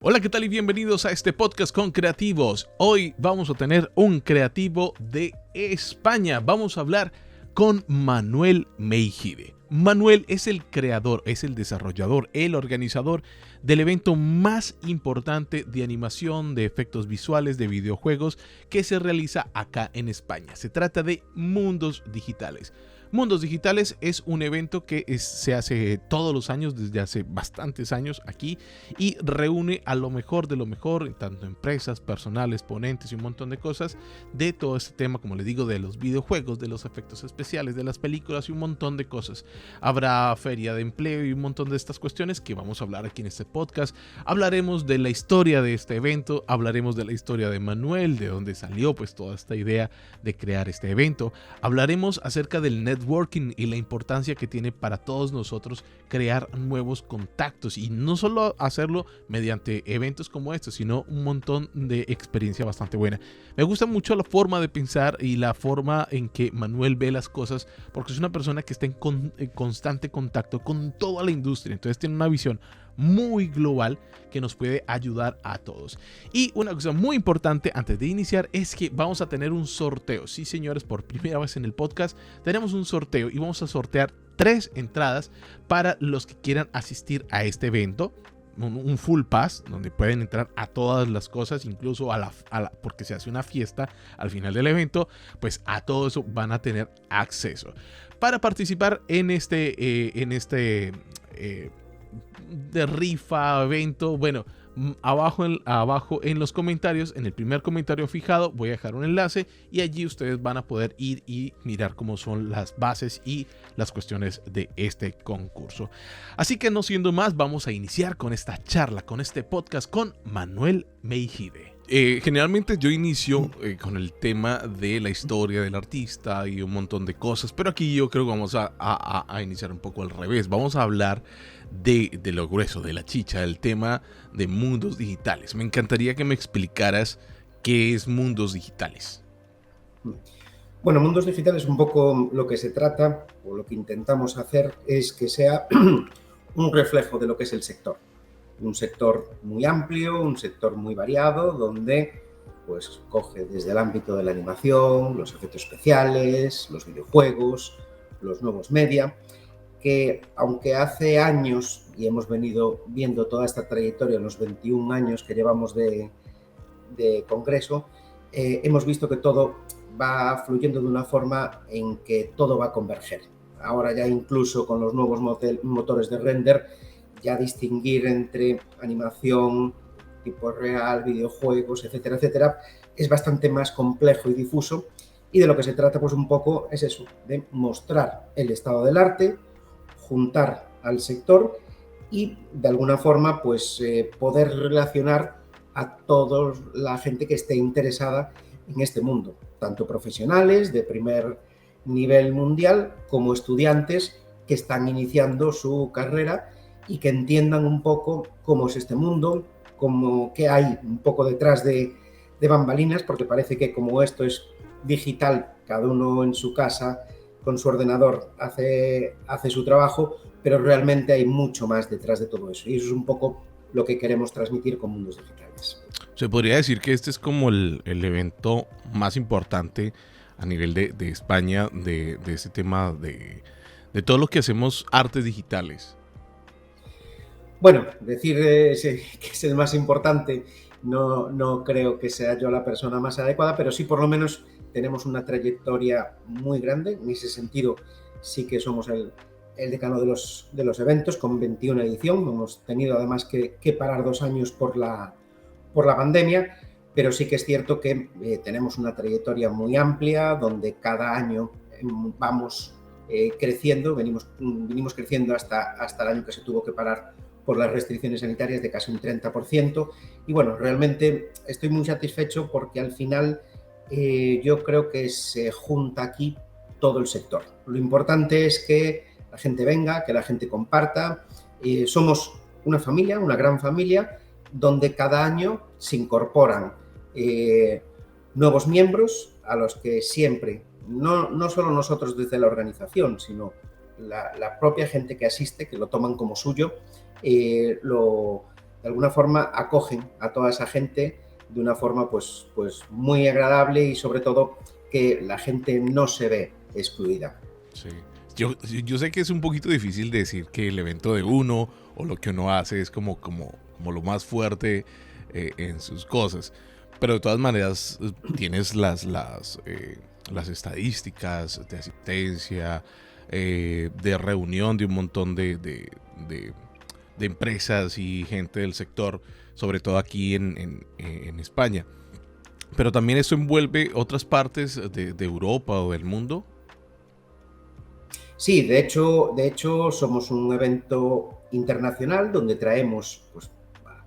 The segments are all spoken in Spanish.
Hola, ¿qué tal? Y bienvenidos a este podcast con creativos. Hoy vamos a tener un creativo de España. Vamos a hablar con Manuel Meijide. Manuel es el creador, es el desarrollador, el organizador del evento más importante de animación, de efectos visuales, de videojuegos que se realiza acá en España. Se trata de Mundos Digitales. Mundos Digitales es un evento que se hace todos los años, desde hace bastantes años aquí, y reúne a lo mejor de lo mejor, tanto empresas, personales, ponentes y un montón de cosas de todo este tema, como les digo, de los videojuegos, de los efectos especiales, de las películas y un montón de cosas. Habrá feria de empleo y un montón de estas cuestiones que vamos a hablar aquí en este podcast. Hablaremos de la historia de este evento, hablaremos de la historia de Manuel, de dónde salió pues toda esta idea de crear este evento. Hablaremos acerca del networking y la importancia que tiene para todos nosotros crear nuevos contactos y no solo hacerlo mediante eventos como estos, sino un montón de experiencia bastante buena. Me gusta mucho la forma de pensar y la forma en que Manuel ve las cosas, porque es una persona que está en constante contacto con toda la industria, entonces tiene una visión muy global que nos puede ayudar a todos. Y una cosa muy importante antes de iniciar es que vamos a tener un sorteo. Sí, señores, por primera vez en el podcast tenemos un sorteo y vamos a sortear 3 entradas para los que quieran asistir a este evento. Un full pass donde pueden entrar a todas las cosas, incluso porque se hace una fiesta al final del evento, pues a todo eso van a tener acceso. Para participar en este de rifa, evento, bueno, abajo en los comentarios, en el primer comentario fijado, voy a dejar un enlace y allí ustedes van a poder ir y mirar cómo son las bases y las cuestiones de este concurso. Así que no siendo más, vamos a iniciar con esta charla, con este podcast con Manuel Meijide. Generalmente yo inicio con el tema de la historia del artista y un montón de cosas, pero aquí yo creo que vamos a iniciar un poco al revés. Vamos a hablar de lo grueso, de la chicha, del tema de mundos digitales. Me encantaría que me explicaras qué es mundos digitales. Bueno, Mundos Digitales un poco lo que se trata o lo que intentamos hacer es que sea un reflejo de lo que es el sector. Un sector muy amplio, un sector muy variado, donde pues coge desde el ámbito de la animación, los efectos especiales, los videojuegos, los nuevos media, que aunque hace años, y hemos venido viendo toda esta trayectoria en los 21 años que llevamos de congreso, hemos visto que todo va fluyendo de una forma en que todo va a converger. Ahora ya incluso con los nuevos motores de render, ya distinguir entre animación, tipo real, videojuegos, etcétera, etcétera, es bastante más complejo y difuso. Y de lo que se trata pues un poco es eso, de mostrar el estado del arte, juntar al sector y de alguna forma pues poder relacionar a toda la gente que esté interesada en este mundo, tanto profesionales de primer nivel mundial como estudiantes que están iniciando su carrera y que entiendan un poco cómo es este mundo, qué hay un poco detrás de bambalinas, porque parece que como esto es digital, cada uno en su casa con su ordenador hace su trabajo, pero realmente hay mucho más detrás de todo eso y eso es un poco lo que queremos transmitir con Mundos Digitales. Se podría decir que este es como el evento más importante a nivel de España de este tema de todo lo que hacemos artes digitales. Bueno, decir que es el más importante no creo que sea yo la persona más adecuada, pero sí por lo menos tenemos una trayectoria muy grande. En ese sentido sí que somos el decano de los eventos con 21 edición. Hemos tenido además que parar 2 años por la pandemia, pero sí que es cierto que tenemos una trayectoria muy amplia donde cada año vamos creciendo, venimos creciendo hasta el año que se tuvo que parar por las restricciones sanitarias de casi un 30%. Y bueno, realmente estoy muy satisfecho porque al final yo creo que se junta aquí todo el sector. Lo importante es que la gente venga, que la gente comparta. Somos una familia, una gran familia, donde cada año se incorporan nuevos miembros a los que siempre, no solo nosotros desde la organización, sino la propia gente que asiste, que lo toman como suyo, lo de alguna forma acogen a toda esa gente de una forma pues muy agradable y sobre todo que la gente no se ve excluida. Sí. Yo sé que es un poquito difícil decir que el evento de uno o lo que uno hace es como lo más fuerte en sus cosas. Pero de todas maneras tienes las estadísticas de asistencia, de reunión de un montón de empresas y gente del sector, sobre todo aquí en España. Pero también eso envuelve otras partes de Europa o del mundo. Sí, de hecho somos un evento internacional donde traemos pues,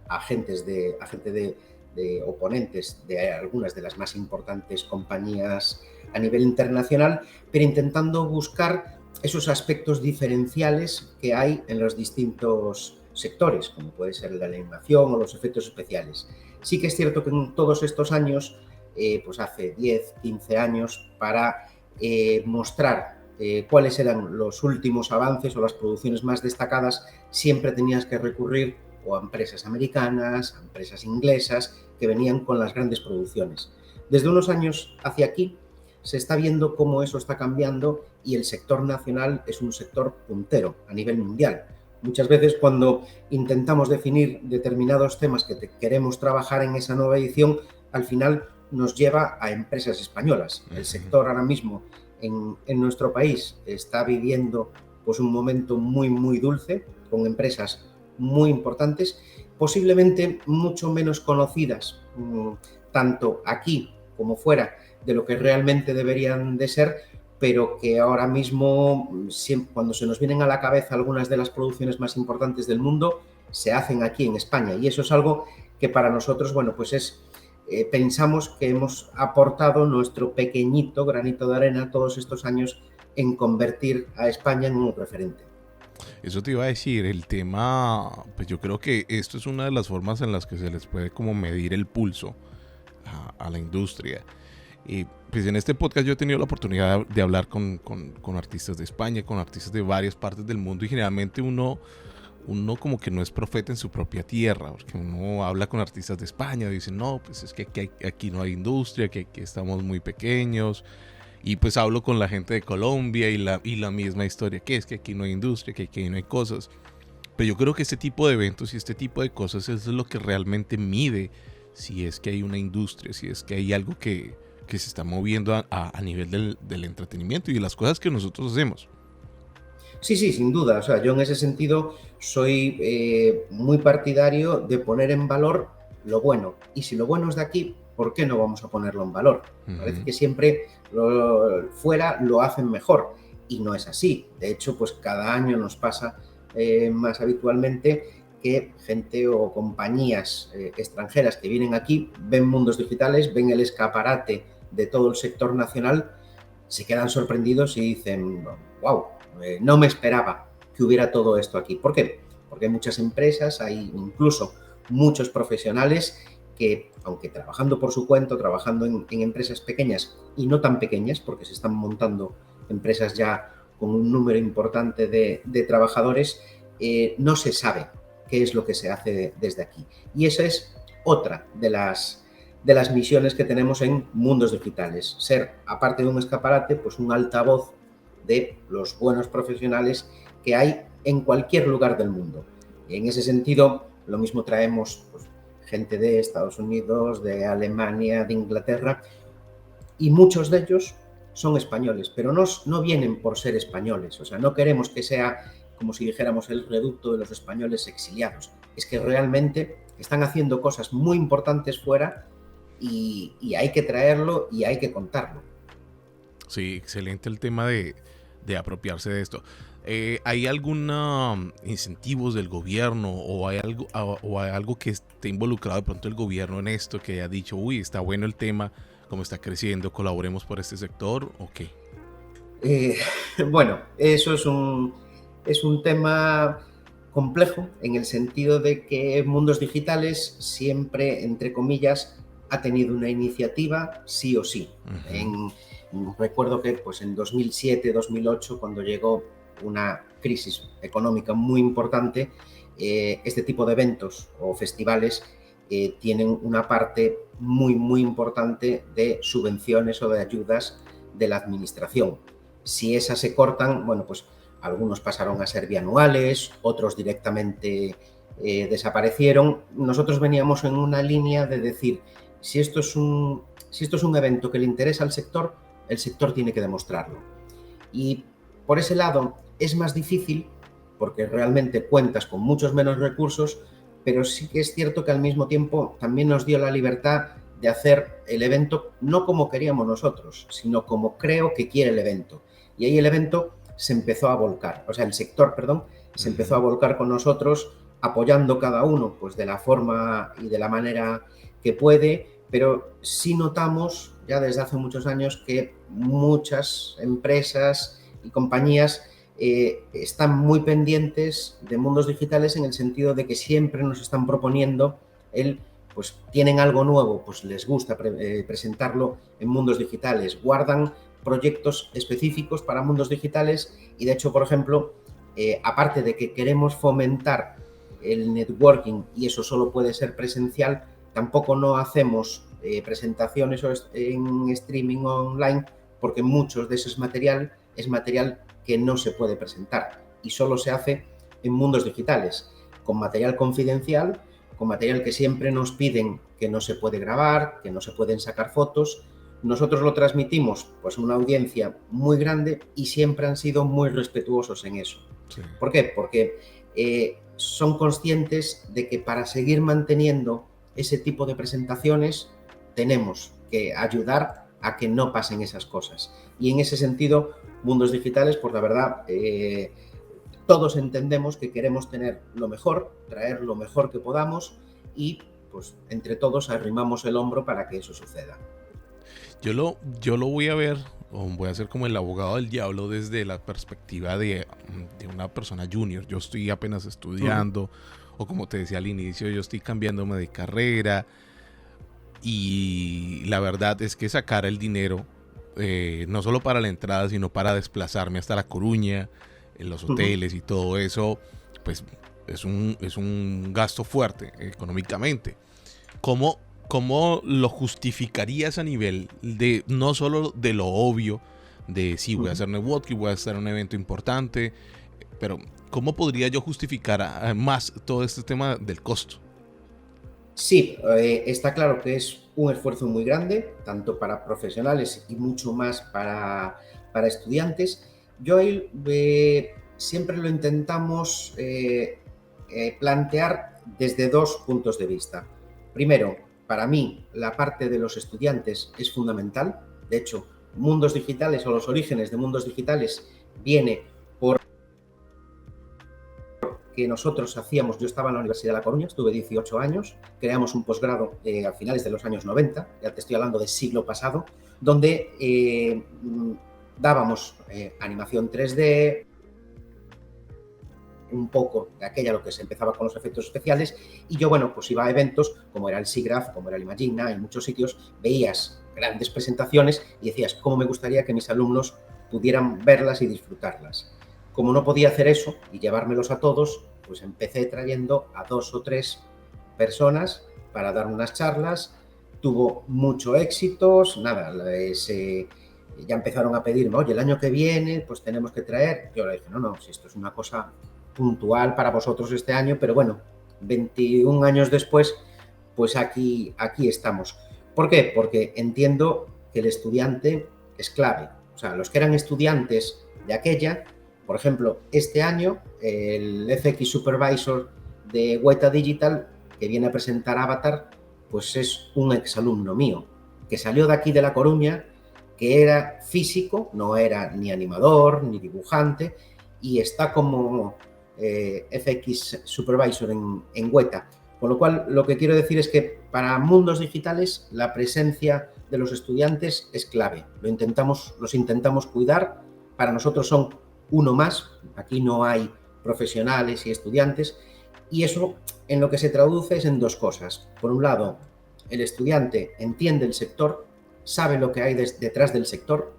a gente de oponentes de algunas de las más importantes compañías a nivel internacional, pero intentando buscar esos aspectos diferenciales que hay en los distintos sectores, como puede ser la animación o los efectos especiales. Sí que es cierto que en todos estos años, pues hace 10, 15 años, para mostrar cuáles eran los últimos avances o las producciones más destacadas, siempre tenías que recurrir o a empresas americanas, a empresas inglesas, que venían con las grandes producciones. Desde unos años hacia aquí se está viendo cómo eso está cambiando y el sector nacional es un sector puntero a nivel mundial. Muchas veces cuando intentamos definir determinados temas que queremos trabajar en esa nueva edición, al final nos lleva a empresas españolas. El sector ahora mismo en nuestro país está viviendo pues, un momento muy, muy dulce, con empresas muy importantes, posiblemente mucho menos conocidas, tanto aquí como fuera de lo que realmente deberían de ser, pero que ahora mismo, cuando se nos vienen a la cabeza algunas de las producciones más importantes del mundo, se hacen aquí en España. Y eso es algo que para nosotros, bueno, pues pensamos que hemos aportado nuestro pequeñito granito de arena todos estos años en convertir a España en un referente. Eso te iba a decir, el tema, pues yo creo que esto es una de las formas en las que se les puede como medir el pulso a la industria. Y pues en este podcast yo he tenido la oportunidad de hablar con artistas de España, con artistas de varias partes del mundo y generalmente uno como que no es profeta en su propia tierra, porque uno habla con artistas de España y dicen, no, pues es que aquí no hay industria, que aquí estamos muy pequeños. Y pues hablo con la gente de Colombia y la misma historia, que es que aquí no hay industria, que aquí no hay cosas. Pero yo creo que este tipo de eventos y este tipo de cosas es lo que realmente mide si es que hay una industria, si es que hay algo que se está moviendo a nivel del entretenimiento y de las cosas que nosotros hacemos. Sí, sí, sin duda. O sea, yo en ese sentido soy muy partidario de poner en valor lo bueno. Y si lo bueno es de aquí, ¿por qué no vamos a ponerlo en valor? Parece que siempre fuera lo hacen mejor. Y no es así. De hecho, pues cada año nos pasa más habitualmente que gente o compañías extranjeras que vienen aquí, ven mundos digitales, ven el escaparate de todo el sector nacional, se quedan sorprendidos y dicen, wow, no me esperaba que hubiera todo esto aquí. ¿Por qué? Porque hay muchas empresas, hay incluso muchos profesionales que, aunque trabajando por su cuenta, trabajando en empresas pequeñas y no tan pequeñas, porque se están montando empresas ya con un número importante de trabajadores, no se sabe qué es lo que se hace desde aquí. Y esa es otra de las misiones que tenemos en Mundos Digitales. Ser, aparte de un escaparate, pues un altavoz de los buenos profesionales que hay en cualquier lugar del mundo. Y en ese sentido, lo mismo traemos pues, gente de Estados Unidos, de Alemania, de Inglaterra, y muchos de ellos son españoles, pero no vienen por ser españoles. O sea, no queremos que sea como si dijéramos el reducto de los españoles exiliados. Es que realmente están haciendo cosas muy importantes fuera y hay que traerlo y hay que contarlo. Sí, excelente el tema de apropiarse de esto. ¿Hay algún incentivos del gobierno o hay algo que esté involucrado de pronto el gobierno en esto, que haya dicho, uy, está bueno el tema, como está creciendo, colaboremos por este sector o qué? Bueno, eso es un tema complejo en el sentido de que Mundos Digitales siempre, entre comillas, ha tenido una iniciativa sí o sí. Recuerdo que pues, en 2007, 2008, cuando llegó una crisis económica muy importante, este tipo de eventos o festivales tienen una parte muy, muy importante de subvenciones o de ayudas de la administración. Si esas se cortan, bueno, pues algunos pasaron a ser bianuales, otros directamente desaparecieron. Nosotros veníamos en una línea de decir, si esto es un evento que le interesa al sector, el sector tiene que demostrarlo. Y por ese lado es más difícil porque realmente cuentas con muchos menos recursos, pero sí que es cierto que al mismo tiempo también nos dio la libertad de hacer el evento no como queríamos nosotros, sino como creo que quiere el evento. Y ahí el evento se empezó a volcar, o sea, el sector, perdón, se empezó a volcar con nosotros, apoyando cada uno pues de la forma y de la manera que puede, pero sí notamos ya desde hace muchos años que muchas empresas y compañías están muy pendientes de mundos digitales en el sentido de que siempre nos están proponiendo pues tienen algo nuevo, pues les gusta presentarlo en mundos digitales, guardan proyectos específicos para mundos digitales y de hecho, por ejemplo, aparte de que queremos fomentar el networking y eso solo puede ser presencial, tampoco no hacemos presentaciones en streaming online porque muchos de ese material es material que no se puede presentar y solo se hace en mundos digitales, con material confidencial, con material que siempre nos piden que no se puede grabar, que no se pueden sacar fotos. Nosotros lo transmitimos pues a una audiencia muy grande y siempre han sido muy respetuosos en eso. Sí. ¿Por qué? Porque son conscientes de que para seguir manteniendo ese tipo de presentaciones tenemos que ayudar a que no pasen esas cosas. Y en ese sentido, mundos digitales, pues la verdad, todos entendemos que queremos tener lo mejor, traer lo mejor que podamos y pues entre todos arrimamos el hombro para que eso suceda. Yo lo voy a ver, o voy a ser como el abogado del diablo desde la perspectiva de una persona junior. Yo estoy apenas estudiando, o como te decía al inicio, yo estoy cambiándome de carrera. Y la verdad es que sacar el dinero, no solo para la entrada, sino para desplazarme hasta La Coruña, en los hoteles y todo eso, pues es un gasto fuerte económicamente. ¿Cómo lo justificarías a nivel de no solo de lo obvio, de sí, voy a hacer networking, voy a hacer un evento importante, pero cómo podría yo justificar más todo este tema del costo? Sí, está claro que es un esfuerzo muy grande, tanto para profesionales y mucho más para estudiantes. Yo ahí siempre lo intentamos plantear desde dos puntos de vista. Primero, para mí, la parte de los estudiantes es fundamental. De hecho, mundos digitales o los orígenes de mundos digitales viene por que nosotros hacíamos, yo estaba en la Universidad de La Coruña, estuve 18 años, creamos un posgrado a finales de los años 90, ya te estoy hablando del siglo pasado, donde dábamos animación 3D, un poco de aquella lo que se empezaba con los efectos especiales, y yo, bueno, pues iba a eventos como era el SIGGRAPH, como era el Imagina, en muchos sitios veías grandes presentaciones y decías, ¿cómo me gustaría que mis alumnos pudieran verlas y disfrutarlas? Como no podía hacer eso y llevármelos a todos, pues empecé trayendo a 2 o 3 personas para dar unas charlas. Tuvo mucho éxito, nada, ya empezaron a pedirme, oye, el año que viene pues tenemos que traer. Yo le dije, no, si esto es una cosa puntual para vosotros este año, pero bueno, 21 años después, pues aquí estamos. ¿Por qué? Porque entiendo que el estudiante es clave. O sea, los que eran estudiantes de aquella, por ejemplo, este año el FX Supervisor de Weta Digital, que viene a presentar Avatar, pues es un exalumno mío, que salió de aquí de La Coruña, que era físico, no era ni animador, ni dibujante, y está como FX Supervisor en Weta. Con lo cual, lo que quiero decir es que para mundos digitales la presencia de los estudiantes es clave. Los intentamos cuidar. Para nosotros son uno más. Aquí no hay profesionales y estudiantes. Y eso en lo que se traduce es en dos cosas. Por un lado, el estudiante entiende el sector, sabe lo que hay detrás del sector.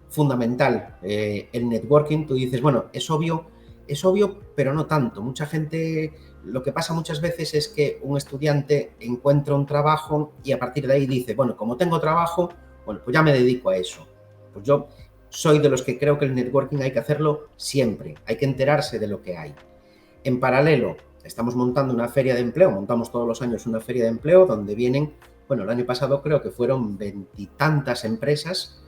Fundamental el networking. Tú dices, bueno, es obvio, pero no tanto. Mucha gente lo que pasa muchas veces es que un estudiante encuentra un trabajo y a partir de ahí dice, bueno, como tengo trabajo, bueno, pues ya me dedico a eso. Pues yo soy de los que creo que el networking hay que hacerlo siempre, hay que enterarse de lo que hay. En paralelo, estamos montando una feria de empleo, montamos todos los años una feria de empleo donde vienen, bueno, el año pasado creo que fueron 20 y tantas empresas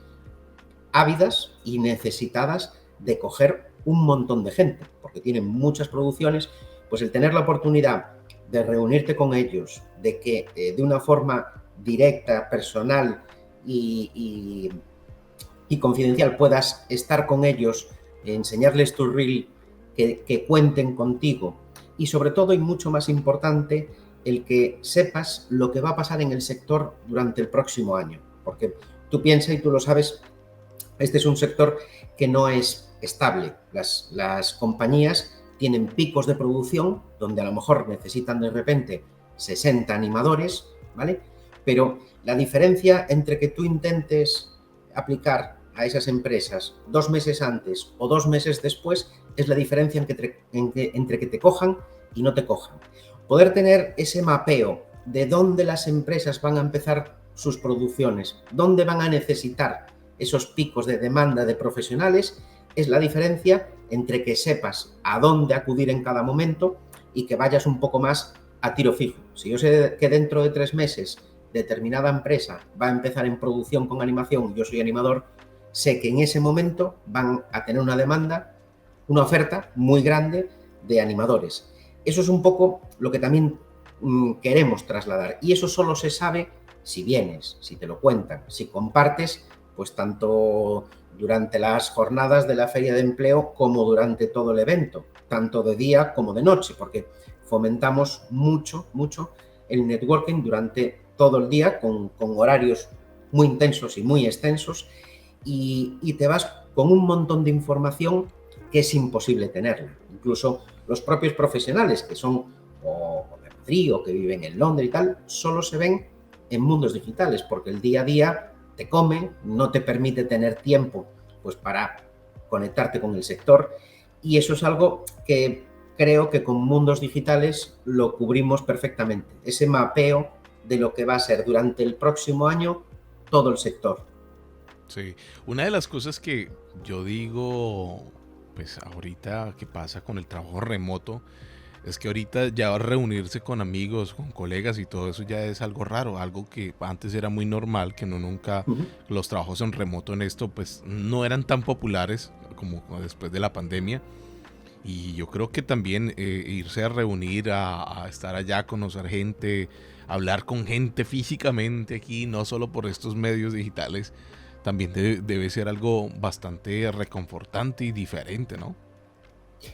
ávidas y necesitadas de coger un montón de gente, porque tienen muchas producciones. Pues el tener la oportunidad de reunirte con ellos, de que de una forma directa, personal y confidencial puedas estar con ellos, enseñarles tu reel, que cuenten contigo y sobre todo y mucho más importante, el que sepas lo que va a pasar en el sector durante el próximo año, porque tú piensas y tú lo sabes, este es un sector que no es estable. Las compañías tienen picos de producción donde a lo mejor necesitan de repente 60 animadores, ¿vale? Pero la diferencia entre que tú intentes aplicar a esas empresas 2 meses antes o 2 meses después es la diferencia entre que te cojan y no te cojan. Poder tener ese mapeo de dónde las empresas van a empezar sus producciones, dónde van a necesitar esos picos de demanda de profesionales, es la diferencia entre que sepas a dónde acudir en cada momento y que vayas un poco más a tiro fijo. Si yo sé que dentro de 3 meses determinada empresa va a empezar en producción con animación, yo soy animador, sé que en ese momento van a tener una demanda, una oferta muy grande de animadores. Eso es un poco lo que también queremos trasladar y eso solo se sabe si vienes, si te lo cuentan, si compartes, pues tanto durante las jornadas de la Feria de Empleo como durante todo el evento, tanto de día como de noche, porque fomentamos mucho el networking durante todo el día con horarios muy intensos y muy extensos y te vas con un montón de información que es imposible tenerla. Incluso los propios profesionales que son o de Madrid o que viven en Londres y tal, solo se ven en mundos digitales porque el día a día te come, no te permite tener tiempo pues para conectarte con el sector y eso es algo que creo que con mundos digitales lo cubrimos perfectamente, ese mapeo de lo que va a ser durante el próximo año todo el sector. Sí, una de las cosas que yo digo, pues ahorita que pasa con el trabajo remoto, es que ahorita ya reunirse con amigos, con colegas y todo eso ya es algo raro, algo que antes era muy normal, que no nunca los trabajos en remoto en esto pues no eran tan populares como después de la pandemia. Y yo creo que también irse a reunir, a estar allá, conocer gente, hablar con gente físicamente aquí, no solo por estos medios digitales, también debe ser algo bastante reconfortante y diferente, ¿no?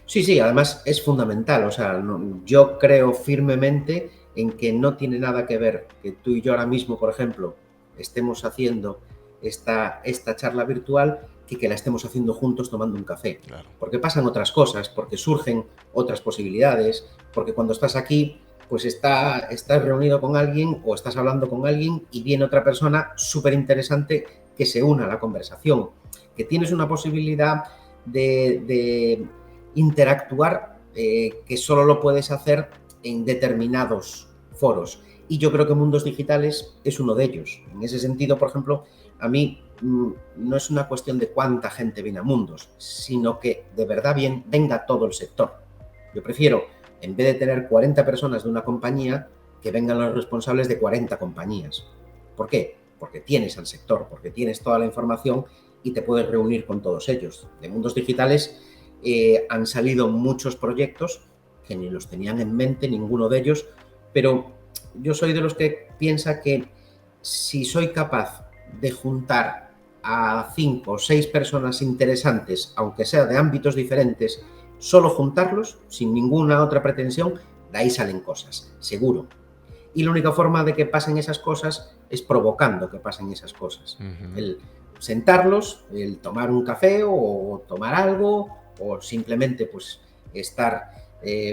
Sí, además es fundamental, o sea, yo creo firmemente en que no tiene nada que ver que tú y yo ahora mismo, por ejemplo, estemos haciendo esta charla virtual que la estemos haciendo juntos tomando un café. Claro. Porque pasan otras cosas, porque surgen otras posibilidades, porque cuando estás aquí, pues estás reunido con alguien o estás hablando con alguien y viene otra persona súper interesante que se una a la conversación, que tienes una posibilidad de interactuar que solo lo puedes hacer en determinados foros. Y yo creo que Mundos Digitales es uno de ellos. En ese sentido, por ejemplo, a mí no es una cuestión de cuánta gente viene a Mundos, sino que de verdad venga todo el sector. Yo prefiero, en vez de tener 40 personas de una compañía, que vengan los responsables de 40 compañías. ¿Por qué? Porque tienes al sector, porque tienes toda la información y te puedes reunir con todos ellos. De Mundos Digitales han salido muchos proyectos que ni los tenían en mente, ninguno de ellos, pero yo soy de los que piensa que si soy capaz de juntar a 5 o 6 personas interesantes, aunque sea de ámbitos diferentes, solo juntarlos, sin ninguna otra pretensión, de ahí salen cosas, seguro. Y la única forma de que pasen esas cosas es provocando que pasen esas cosas. El sentarlos, el tomar un café o tomar algo, o simplemente pues estar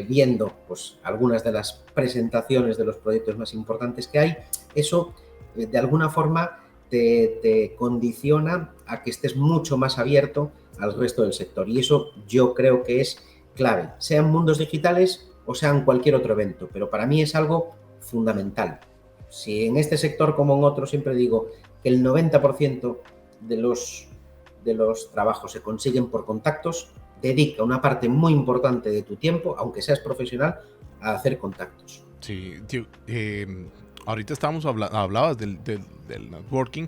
viendo pues algunas de las presentaciones de los proyectos más importantes que hay, eso de alguna forma te condiciona a que estés mucho más abierto al resto del sector y eso yo creo que es clave, sean mundos digitales o sea en cualquier otro evento, pero para mí es algo fundamental. Si en este sector como en otros siempre digo que el 90% de los trabajos se consiguen por contactos, dedica una parte muy importante de tu tiempo, aunque seas profesional, a hacer contactos. Sí, tío, ahorita hablabas del networking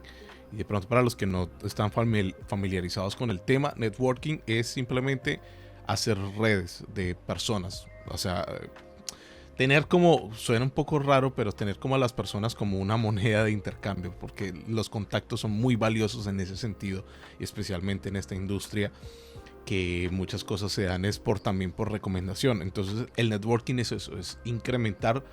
y de pronto para los que no están familiarizados con el tema, networking es simplemente hacer redes de personas, o sea, tener como, suena un poco raro, pero tener como a las personas como una moneda de intercambio, porque los contactos son muy valiosos en ese sentido, y especialmente en esta industria, que muchas cosas se dan es también por recomendación. Entonces el networking es eso, es incrementar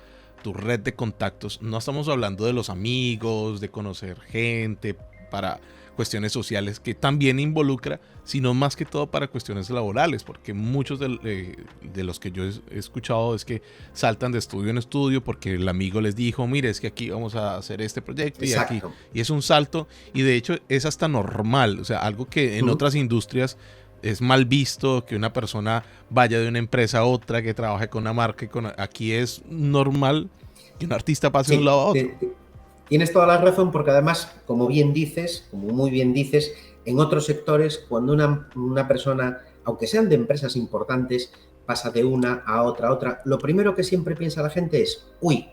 tu red de contactos. No estamos hablando de los amigos, de conocer gente para cuestiones sociales, que también involucra, sino más que todo para cuestiones laborales, porque muchos de los que yo he escuchado es que saltan de estudio en estudio porque el amigo les dijo, mire, es que aquí vamos a hacer este proyecto. Exacto. Y aquí, y es un salto, y de hecho es hasta normal, o sea, algo que en otras industrias es mal visto, que una persona vaya de una empresa a otra, que trabaje con una marca, aquí es normal que un artista pase de un lado a otro. Tienes toda la razón, porque además, como muy bien dices, en otros sectores, cuando una persona, aunque sean de empresas importantes, pasa de una a otra, lo primero que siempre piensa la gente es, uy,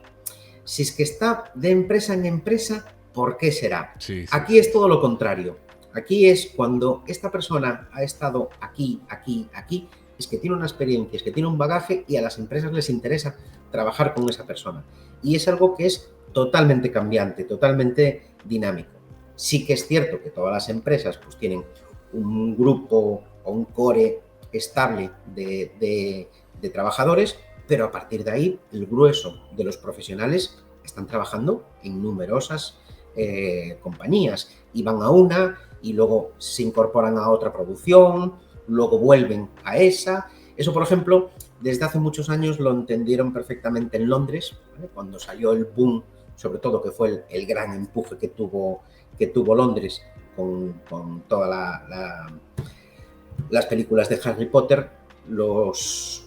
si es que está de empresa en empresa, ¿por qué será? Sí, aquí es todo lo contrario. Aquí es cuando esta persona ha estado aquí, es que tiene una experiencia, es que tiene un bagaje y a las empresas les interesa trabajar con esa persona. Y es algo que es totalmente cambiante, totalmente dinámico. Sí que es cierto que todas las empresas pues tienen un grupo o un core estable de trabajadores, pero a partir de ahí el grueso de los profesionales están trabajando en numerosas compañías y van a una y luego se incorporan a otra producción, luego vuelven a esa. Eso, por ejemplo, desde hace muchos años lo entendieron perfectamente en Londres, ¿vale? Cuando salió el boom, sobre todo que fue el gran empuje que tuvo Londres con todas las películas de Harry Potter, los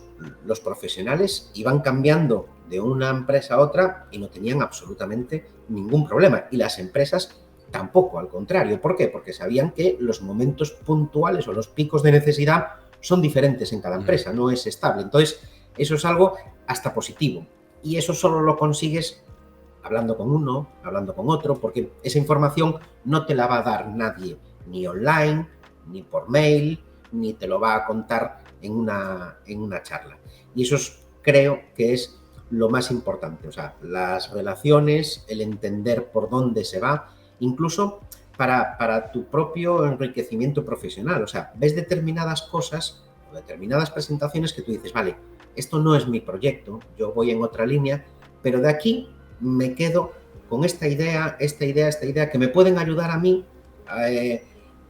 profesionales iban cambiando de una empresa a otra y no tenían absolutamente ningún problema. Y las empresas tampoco, al contrario. ¿Por qué? Porque sabían que los momentos puntuales o los picos de necesidad son diferentes en cada empresa, no es estable. Entonces, eso es algo hasta positivo. Y eso solo lo consigues hablando con uno, hablando con otro, porque esa información no te la va a dar nadie, ni online, ni por mail, ni te lo va a contar en una charla. Y eso creo que es lo más importante, o sea, las relaciones, el entender por dónde se va, incluso para tu propio enriquecimiento profesional. O sea, ves determinadas cosas o determinadas presentaciones que tú dices, vale, esto no es mi proyecto, yo voy en otra línea, pero de aquí me quedo con esta idea que me pueden ayudar a mí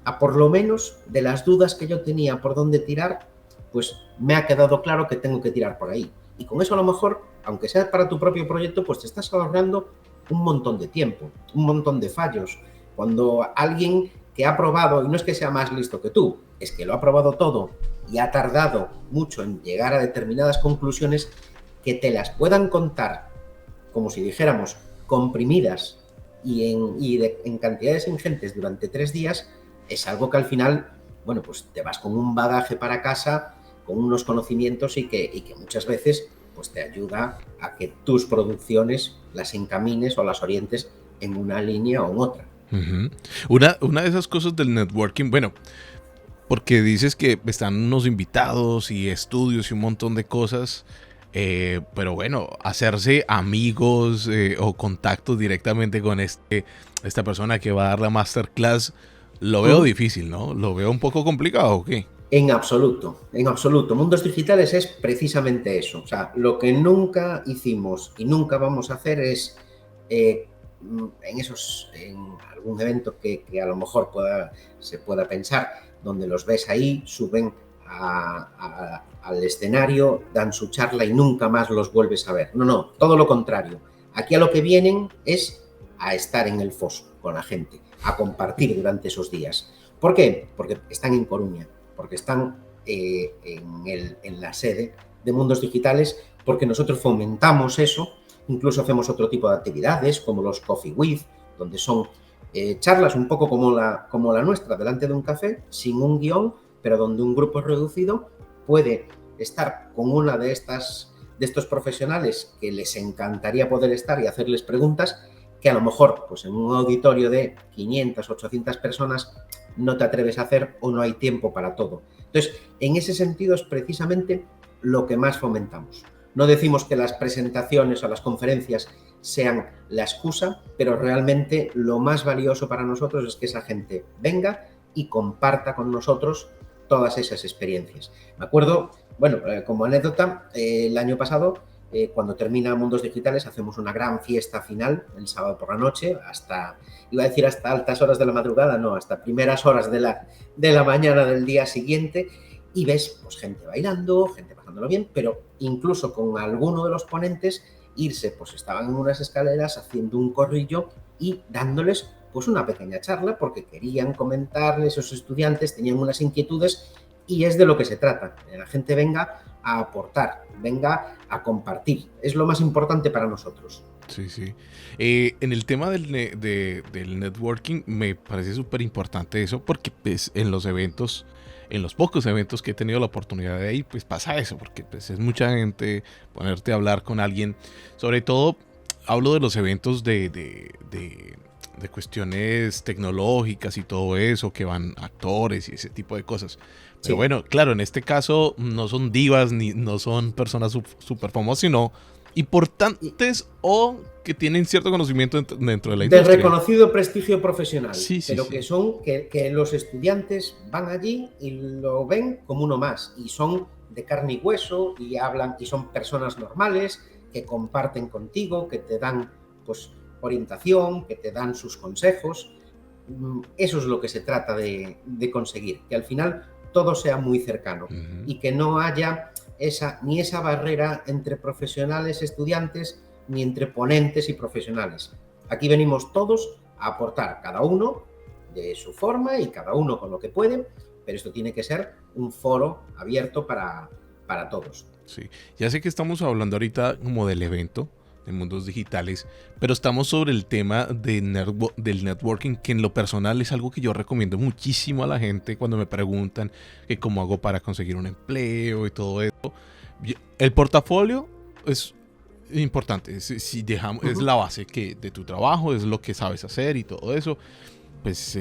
a por lo menos de las dudas que yo tenía por dónde tirar, pues me ha quedado claro que tengo que tirar por ahí. Y con eso a lo mejor, aunque sea para tu propio proyecto, pues te estás ahorrando un montón de tiempo, un montón de fallos. Cuando alguien que ha probado, y no es que sea más listo que tú, es que lo ha probado todo y ha tardado mucho en llegar a determinadas conclusiones, que te las puedan contar, como si dijéramos, comprimidas y en cantidades ingentes durante 3 días, es algo que al final, bueno, pues te vas con un bagaje para casa, con unos conocimientos y que muchas veces pues te ayuda a que tus producciones las encamines o las orientes en una línea o en otra. Uh-huh. Una de esas cosas del networking, bueno, porque dices que están unos invitados y estudios y un montón de cosas, pero bueno, hacerse amigos o contactos directamente con esta persona que va a dar la masterclass, lo veo difícil, ¿no? ¿Lo veo un poco complicado o qué? En absoluto. Mundos Digitales es precisamente eso. O sea, lo que nunca hicimos y nunca vamos a hacer es en algún evento que a lo mejor se pueda pensar, donde los ves ahí, suben al escenario, dan su charla y nunca más los vuelves a ver. No, todo lo contrario. Aquí a lo que vienen es a estar en el foso con la gente, a compartir durante esos días. ¿Por qué? Porque están en Coruña, porque están en la sede de Mundos Digitales, porque nosotros fomentamos eso, incluso hacemos otro tipo de actividades como los Coffee With, donde son charlas un poco como la nuestra, delante de un café, sin un guión, pero donde un grupo reducido puede estar con una de estos profesionales que les encantaría poder estar y hacerles preguntas que a lo mejor pues en un auditorio de 500, 800 personas no te atreves a hacer o no hay tiempo para todo. Entonces, en ese sentido es precisamente lo que más fomentamos. No decimos que las presentaciones o las conferencias sean la excusa, pero realmente lo más valioso para nosotros es que esa gente venga y comparta con nosotros todas esas experiencias. Me acuerdo, bueno, como anécdota, el año pasado, cuando termina Mundos Digitales, hacemos una gran fiesta final el sábado por la noche, iba a decir hasta altas horas de la madrugada, no, hasta primeras horas de la mañana del día siguiente, y ves pues gente bailando, gente pasándolo bien, pero incluso con alguno de los ponentes irse, pues estaban en unas escaleras haciendo un corrillo y dándoles pues una pequeña charla porque querían comentarles, esos estudiantes tenían unas inquietudes y es de lo que se trata, que la gente venga a aportar, venga a compartir, es lo más importante para nosotros. Sí, sí. En el tema del networking me parece súper importante eso porque pues, en los eventos, en los pocos eventos que he tenido la oportunidad de ir, pues pasa eso, porque pues, es mucha gente, ponerte a hablar con alguien, sobre todo hablo de los eventos de cuestiones tecnológicas y todo eso, que van actores y ese tipo de cosas. Pero Sí. bueno, claro, en este caso no son divas ni no son personas súper famosas, sino importantes o que tienen cierto conocimiento dentro de la De industria. reconocido prestigio profesional, Sí, sí, pero sí. que los estudiantes van allí y lo ven como uno más y son de carne y hueso y hablan y son personas normales que comparten contigo, que te dan pues orientación, que te dan sus consejos. Eso es lo que se trata de conseguir, que al final todo sea muy cercano Ujú. y que no haya ni esa barrera entre profesionales, estudiantes, ni entre ponentes y profesionales. Aquí venimos todos a aportar, cada uno de su forma y cada uno con lo que puede, pero esto tiene que ser un foro abierto para todos. Sí, ya sé que estamos hablando ahorita como del evento de Mundos Digitales, pero estamos sobre el tema del networking, que en lo personal es algo que yo recomiendo muchísimo a la gente cuando me preguntan que cómo hago para conseguir un empleo y todo eso. El portafolio es importante, si dejamos, es la base de tu trabajo, es lo que sabes hacer y todo eso. Pues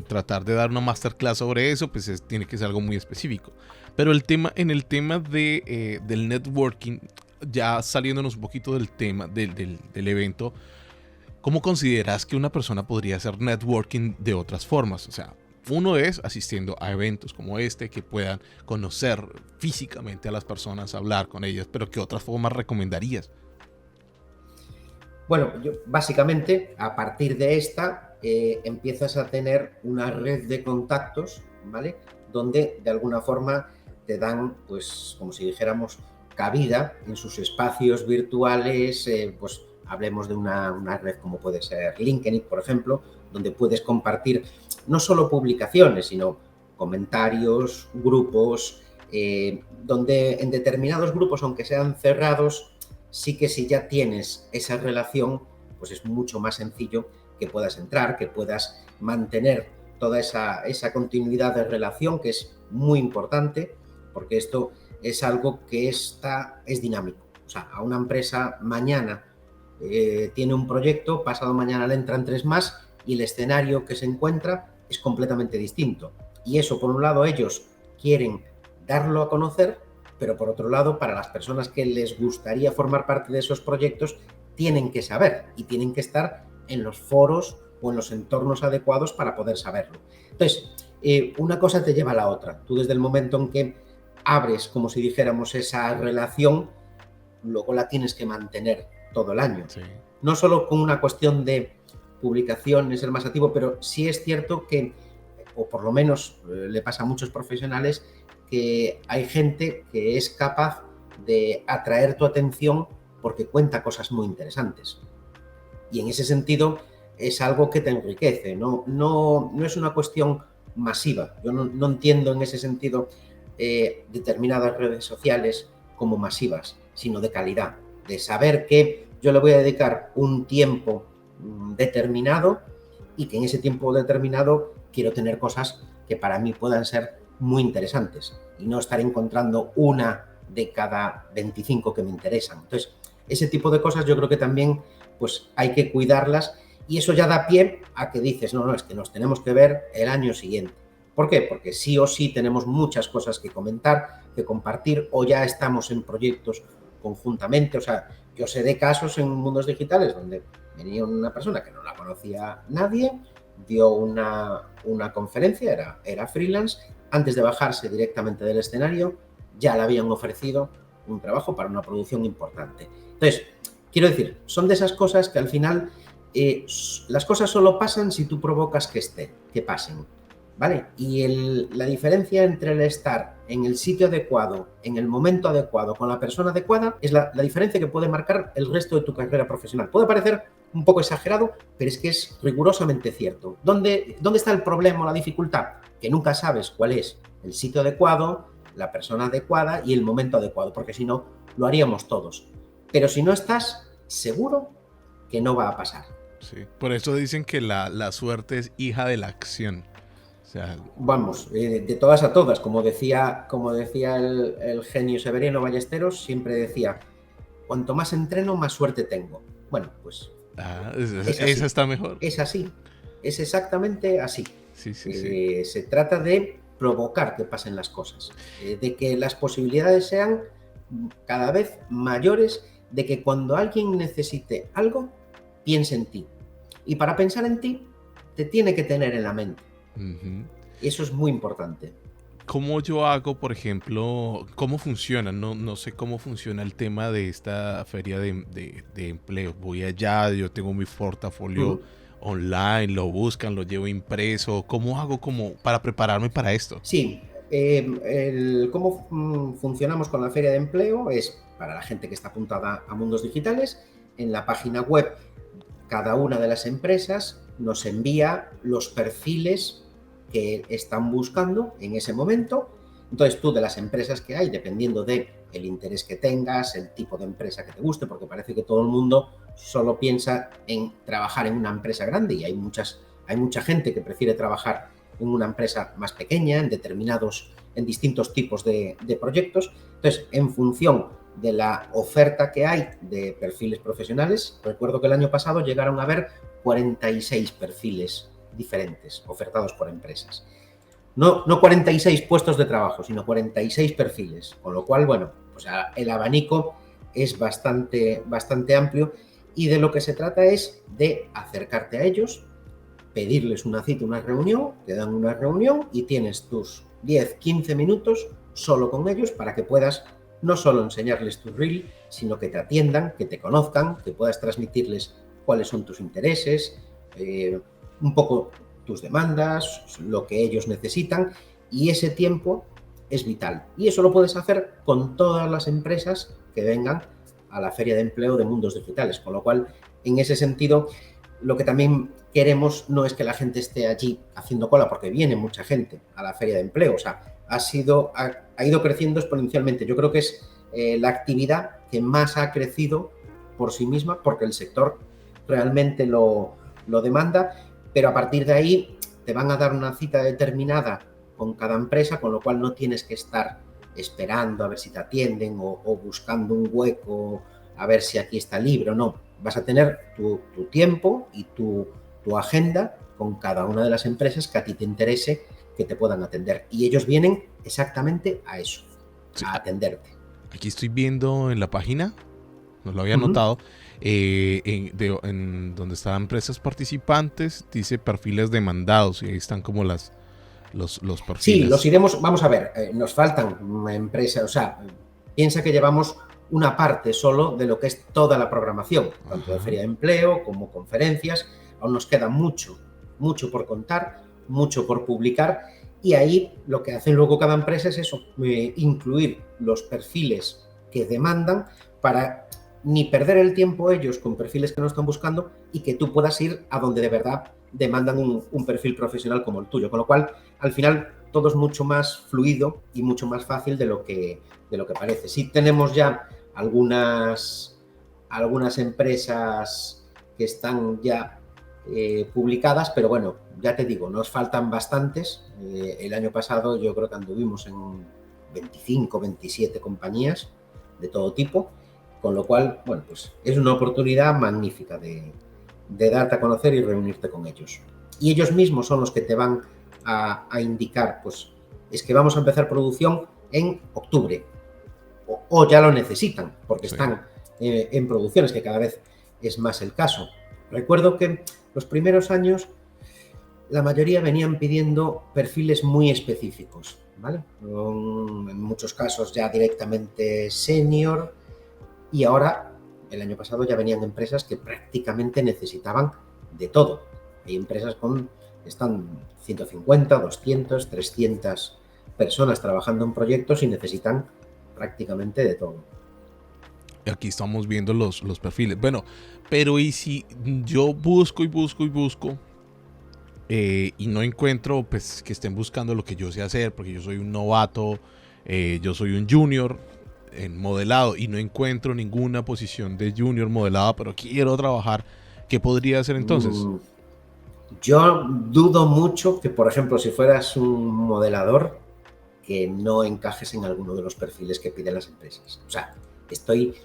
tratar de dar una masterclass sobre eso, pues tiene que ser algo muy específico. Pero en el tema del networking, ya saliéndonos un poquito del tema del evento, ¿cómo consideras que una persona podría hacer networking de otras formas? O sea, uno es asistiendo a eventos como este, que puedan conocer físicamente a las personas, hablar con ellas, pero ¿qué otras formas recomendarías? Bueno, yo básicamente a partir de esta empiezas a tener una red de contactos, ¿vale? Donde de alguna forma te dan, pues como si dijéramos, cabida en sus espacios virtuales, pues hablemos de una red como puede ser LinkedIn, por ejemplo, donde puedes compartir no solo publicaciones, sino comentarios, grupos, donde en determinados grupos, aunque sean cerrados, sí que si ya tienes esa relación, pues es mucho más sencillo que puedas entrar, que puedas mantener toda esa continuidad de relación, que es muy importante, porque esto es algo que es dinámico. O sea, a una empresa mañana tiene un proyecto, pasado mañana le entran 3 más y el escenario que se encuentra es completamente distinto. Y eso, por un lado, ellos quieren darlo a conocer, pero por otro lado, para las personas que les gustaría formar parte de esos proyectos, tienen que saber y tienen que estar en los foros o en los entornos adecuados para poder saberlo. Entonces, una cosa te lleva a la otra. Tú desde el momento en que abres, como si dijéramos, esa relación, luego la tienes que mantener todo el año. Sí. No solo con una cuestión de publicación, ser más activo, pero sí es cierto que, o por lo menos le pasa a muchos profesionales, que hay gente que es capaz de atraer tu atención porque cuenta cosas muy interesantes. Y en ese sentido es algo que te enriquece, no es una cuestión masiva. Yo no entiendo en ese sentido determinadas redes sociales como masivas. sino de calidad, de saber que yo le voy a dedicar un tiempo determinado y que en ese tiempo determinado quiero tener cosas que para mí puedan ser muy interesantes y no estar encontrando una de cada 25 que me interesan. Entonces, ese tipo de cosas yo creo que también pues hay que cuidarlas y eso ya da pie a que dices, no, es que nos tenemos que ver el año siguiente. ¿Por qué? Porque sí o sí tenemos muchas cosas que comentar, que compartir o ya estamos en proyectos conjuntamente. O sea, yo sé de casos en mundos digitales donde venía una persona que no la conocía nadie, dio una conferencia, era freelance, antes de bajarse directamente del escenario ya le habían ofrecido un trabajo para una producción importante. Entonces, quiero decir, son de esas cosas que al final las cosas solo pasan si tú provocas que pasen, ¿vale? Y la diferencia entre el estar en el sitio adecuado, en el momento adecuado, con la persona adecuada, es la diferencia que puede marcar el resto de tu carrera profesional. Puede parecer un poco exagerado, pero es que es rigurosamente cierto. ¿Dónde está el problema o la dificultad? Que nunca sabes cuál es el sitio adecuado, la persona adecuada y el momento adecuado, porque si no, lo haríamos todos. Pero si no estás seguro que no va a pasar. Sí, por eso dicen que la suerte es hija de la acción. O sea, vamos, de todas a todas, como decía el genio Severiano Ballesteros, siempre decía, cuanto más entreno, más suerte tengo. Bueno, pues esa está mejor. Es así, es exactamente así. Sí. Se trata de provocar que pasen las cosas, de que las posibilidades sean cada vez mayores, de que cuando alguien necesite algo, piense en ti. Y para pensar en ti, te tiene que tener en la mente. Uh-huh. Eso es muy importante. ¿Cómo yo hago, por ejemplo, cómo funciona? No sé cómo funciona el tema de esta feria de empleo. Voy allá, yo tengo mi portafolio online, lo buscan, lo llevo impreso. ¿Cómo hago para prepararme para esto? Sí, cómo funcionamos con la feria de empleo es para la gente que está apuntada a mundos digitales. En la página web, cada una de las empresas nos envía los perfiles que están buscando en ese momento. Entonces tú, de las empresas que hay, dependiendo del interés que tengas, el tipo de empresa que te guste, porque parece que todo el mundo solo piensa en trabajar en una empresa grande y hay mucha gente que prefiere trabajar en una empresa más pequeña, en distintos tipos de proyectos. Entonces, en función de la oferta que hay de perfiles profesionales, recuerdo que el año pasado llegaron a haber 46 perfiles diferentes ofertados por empresas. No 46 puestos de trabajo, sino 46 perfiles, con lo cual, bueno, pues el abanico es bastante amplio y de lo que se trata es de acercarte a ellos, pedirles una cita, una reunión, te dan una reunión y tienes tus 10-15 minutos solo con ellos para que puedas no solo enseñarles tu reel, sino que te atiendan, que te conozcan, que puedas transmitirles cuáles son tus intereses, un poco tus demandas, lo que ellos necesitan, y ese tiempo es vital. Y eso lo puedes hacer con todas las empresas que vengan a la Feria de Empleo de Mundos Digitales, con lo cual, en ese sentido, lo que también queremos no es que la gente esté allí haciendo cola, porque viene mucha gente a la Feria de Empleo, o sea, ha ido creciendo exponencialmente. Yo creo que es la actividad que más ha crecido por sí misma, porque el sector realmente lo demanda, pero a partir de ahí te van a dar una cita determinada con cada empresa, con lo cual no tienes que estar esperando a ver si te atienden o buscando un hueco a ver si aquí está libre o no. Vas a tener tu tiempo y tu agenda con cada una de las empresas que a ti te interese que te puedan atender. Y ellos vienen exactamente a eso, sí, a atenderte. Aquí estoy viendo en la página, no lo había notado, en donde están empresas participantes, dice perfiles demandados y ahí están como los perfiles. Sí, los iremos, vamos a ver, nos faltan empresas, o sea, piensa que llevamos una parte solo de lo que es toda la programación, tanto de Feria de Empleo como conferencias. Aún nos queda mucho por contar, mucho por publicar, y ahí lo que hacen luego cada empresa es eso, incluir los perfiles que demandan para ni perder el tiempo ellos con perfiles que no están buscando y que tú puedas ir a donde de verdad demandan un perfil profesional como el tuyo, con lo cual al final todo es mucho más fluido y mucho más fácil de lo que parece. Sí tenemos ya algunas empresas que están ya publicadas, pero bueno, ya te digo, nos faltan bastantes. El año pasado yo creo que anduvimos en 25, 27 compañías de todo tipo, con lo cual, bueno, pues es una oportunidad magnífica de darte a conocer y reunirte con ellos. Y ellos mismos son los que te van a indicar, pues es que vamos a empezar producción en octubre, o ya lo necesitan, porque están en producciones, que cada vez es más el caso. Recuerdo que los primeros años la mayoría venían pidiendo perfiles muy específicos, ¿vale? En muchos casos ya directamente senior, y ahora, el año pasado, ya venían empresas que prácticamente necesitaban de todo. Hay empresas están 150, 200, 300 personas trabajando en proyectos y necesitan prácticamente de todo. Aquí estamos viendo los perfiles. Bueno, pero ¿y si yo busco y busco y busco y no encuentro pues que estén buscando lo que yo sé hacer, porque yo soy un novato, yo soy un junior en modelado y no encuentro ninguna posición de junior modelado, pero quiero trabajar, ¿qué podría hacer entonces? Yo dudo mucho que, por ejemplo, si fueras un modelador, que no encajes en alguno de los perfiles que piden las empresas. O sea, estoy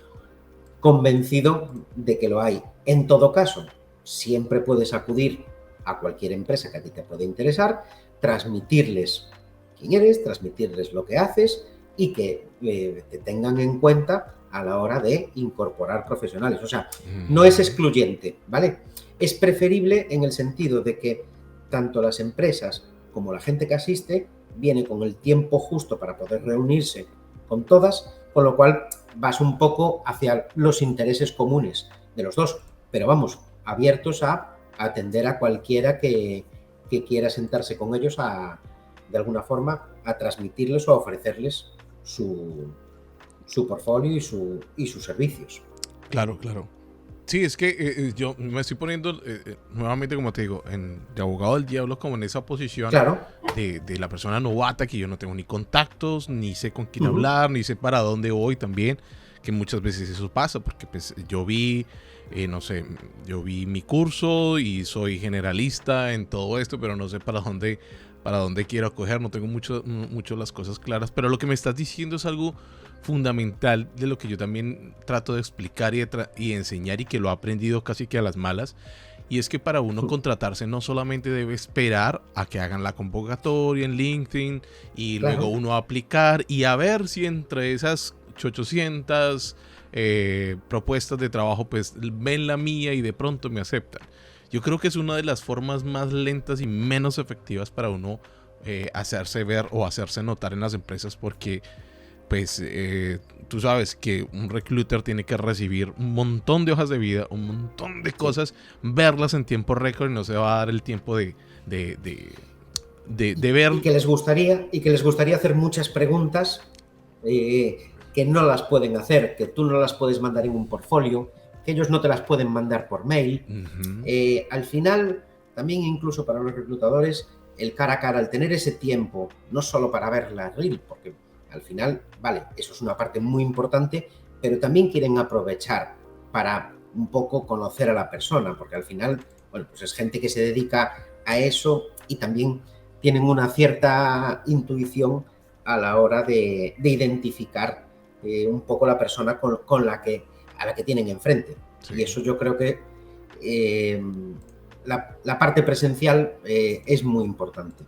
convencido de que lo hay. En todo caso, siempre puedes acudir a cualquier empresa que a ti te pueda interesar, transmitirles quién eres, transmitirles lo que haces y que te tengan en cuenta a la hora de incorporar profesionales. O sea, no es excluyente, ¿vale? Es preferible en el sentido de que tanto las empresas como la gente que asiste viene con el tiempo justo para poder reunirse con todas, con lo cual vas un poco hacia los intereses comunes de los dos, pero vamos, abiertos a atender a cualquiera que quiera sentarse con ellos de alguna forma a transmitirles o a ofrecerles su portfolio y sus servicios. Claro, claro. Sí, es que yo me estoy poniendo nuevamente, como te digo, de abogado del diablo, como en esa posición claro. de la persona novata, que yo no tengo ni contactos, ni sé con quién hablar, ni sé para dónde voy también, que muchas veces eso pasa, porque pues yo vi, no sé, yo vi mi curso y soy generalista en todo esto, pero no sé para dónde quiero acoger, no tengo mucho las cosas claras, pero lo que me estás diciendo es algo fundamental de lo que yo también trato de explicar y enseñar, y que lo he aprendido casi que a las malas, y es que para uno contratarse no solamente debe esperar a que hagan la convocatoria en LinkedIn y luego uno aplicar y a ver si entre esas 800 propuestas de trabajo pues ven la mía y de pronto me aceptan. Yo creo que es una de las formas más lentas y menos efectivas para uno hacerse ver o hacerse notar en las empresas, porque pues tú sabes que un recruiter tiene que recibir un montón de hojas de vida, un montón de cosas, verlas en tiempo récord, y no se va a dar el tiempo de ver. Y que les gustaría hacer muchas preguntas que no las pueden hacer, que tú no las puedes mandar en un portfolio, que ellos no te las pueden mandar por mail. Al final, también incluso para los reclutadores, el cara a cara, el tener ese tiempo, no solo para ver la reel, porque al final, vale, eso es una parte muy importante, pero también quieren aprovechar para un poco conocer a la persona, porque al final, bueno, pues es gente que se dedica a eso y también tienen una cierta intuición a la hora de identificar un poco la persona a la que tienen enfrente. Sí. Y eso yo creo que la parte presencial es muy importante.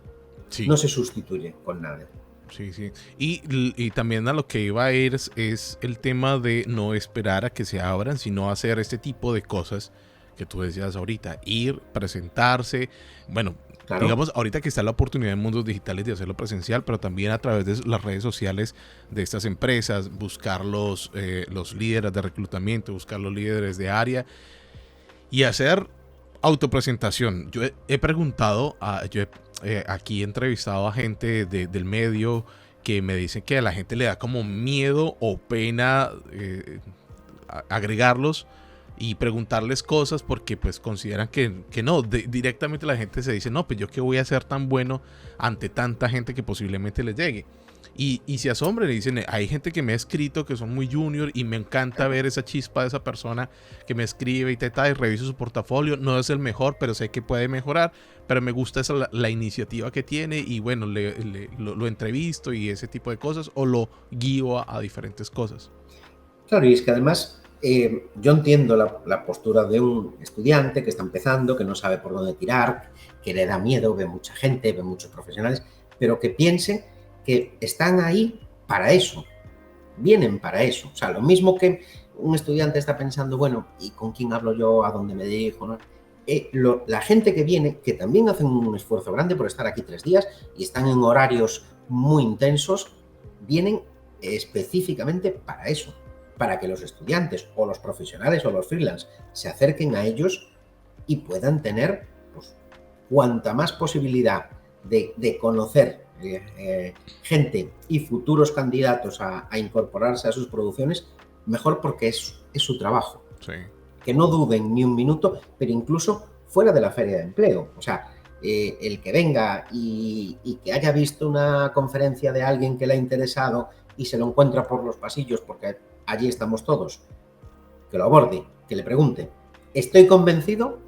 Sí. No se sustituye con nada. Sí, sí. Y también a lo que iba a ir es el tema de no esperar a que se abran, sino hacer este tipo de cosas que tú decías ahorita. Ir, presentarse. Bueno, claro, digamos, ahorita que está la oportunidad en mundos digitales de hacerlo presencial, pero también a través de las redes sociales de estas empresas, buscar los líderes de reclutamiento, buscar los líderes de área y hacer autopresentación. Yo he preguntado, aquí he entrevistado a gente del medio que me dicen que a la gente le da como miedo o pena agregarlos y preguntarles cosas, porque pues consideran que no, directamente la gente se dice, no, pues yo qué voy a ser tan bueno ante tanta gente que posiblemente les llegue. y se asombran y dicen, hay gente que me ha escrito que son muy junior y me encanta ver esa chispa de esa persona que me escribe y reviso su portafolio, no es el mejor, pero sé que puede mejorar, pero me gusta la iniciativa que tiene y bueno, lo entrevisto y ese tipo de cosas, o lo guío a diferentes cosas. Claro, y es que además yo entiendo la postura de un estudiante que está empezando, que no sabe por dónde tirar, que le da miedo, ve mucha gente, ve muchos profesionales, pero que piense que están ahí para eso, vienen para eso. O sea, lo mismo que un estudiante está pensando, bueno, ¿y con quién hablo yo? ¿A dónde me dirijo? ¿No? La gente que viene, que también hacen un esfuerzo grande por estar aquí 3 días y están en horarios muy intensos, vienen específicamente para eso, para que los estudiantes o los profesionales o los freelance se acerquen a ellos y puedan tener pues, cuanta más posibilidad de conocer gente y futuros candidatos a incorporarse a sus producciones, mejor, porque es su trabajo. Sí. Que no duden ni un minuto, pero incluso fuera de la feria de empleo. O sea, el que venga y que haya visto una conferencia de alguien que le ha interesado y se lo encuentra por los pasillos, porque allí estamos todos, que lo aborde, que le pregunte. Estoy convencido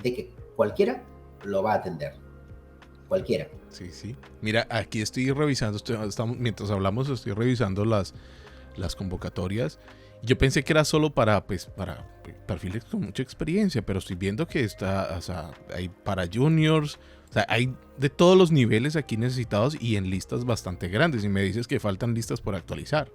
de que cualquiera lo va a atender. Cualquiera. Sí, sí. Mira, aquí estoy revisando, mientras hablamos, estoy revisando las convocatorias. Yo pensé que era solo para perfiles con mucha experiencia, pero estoy viendo que está, o sea, hay para juniors, o sea, hay de todos los niveles aquí necesitados y en listas bastante grandes. Y me dices que faltan listas por actualizar.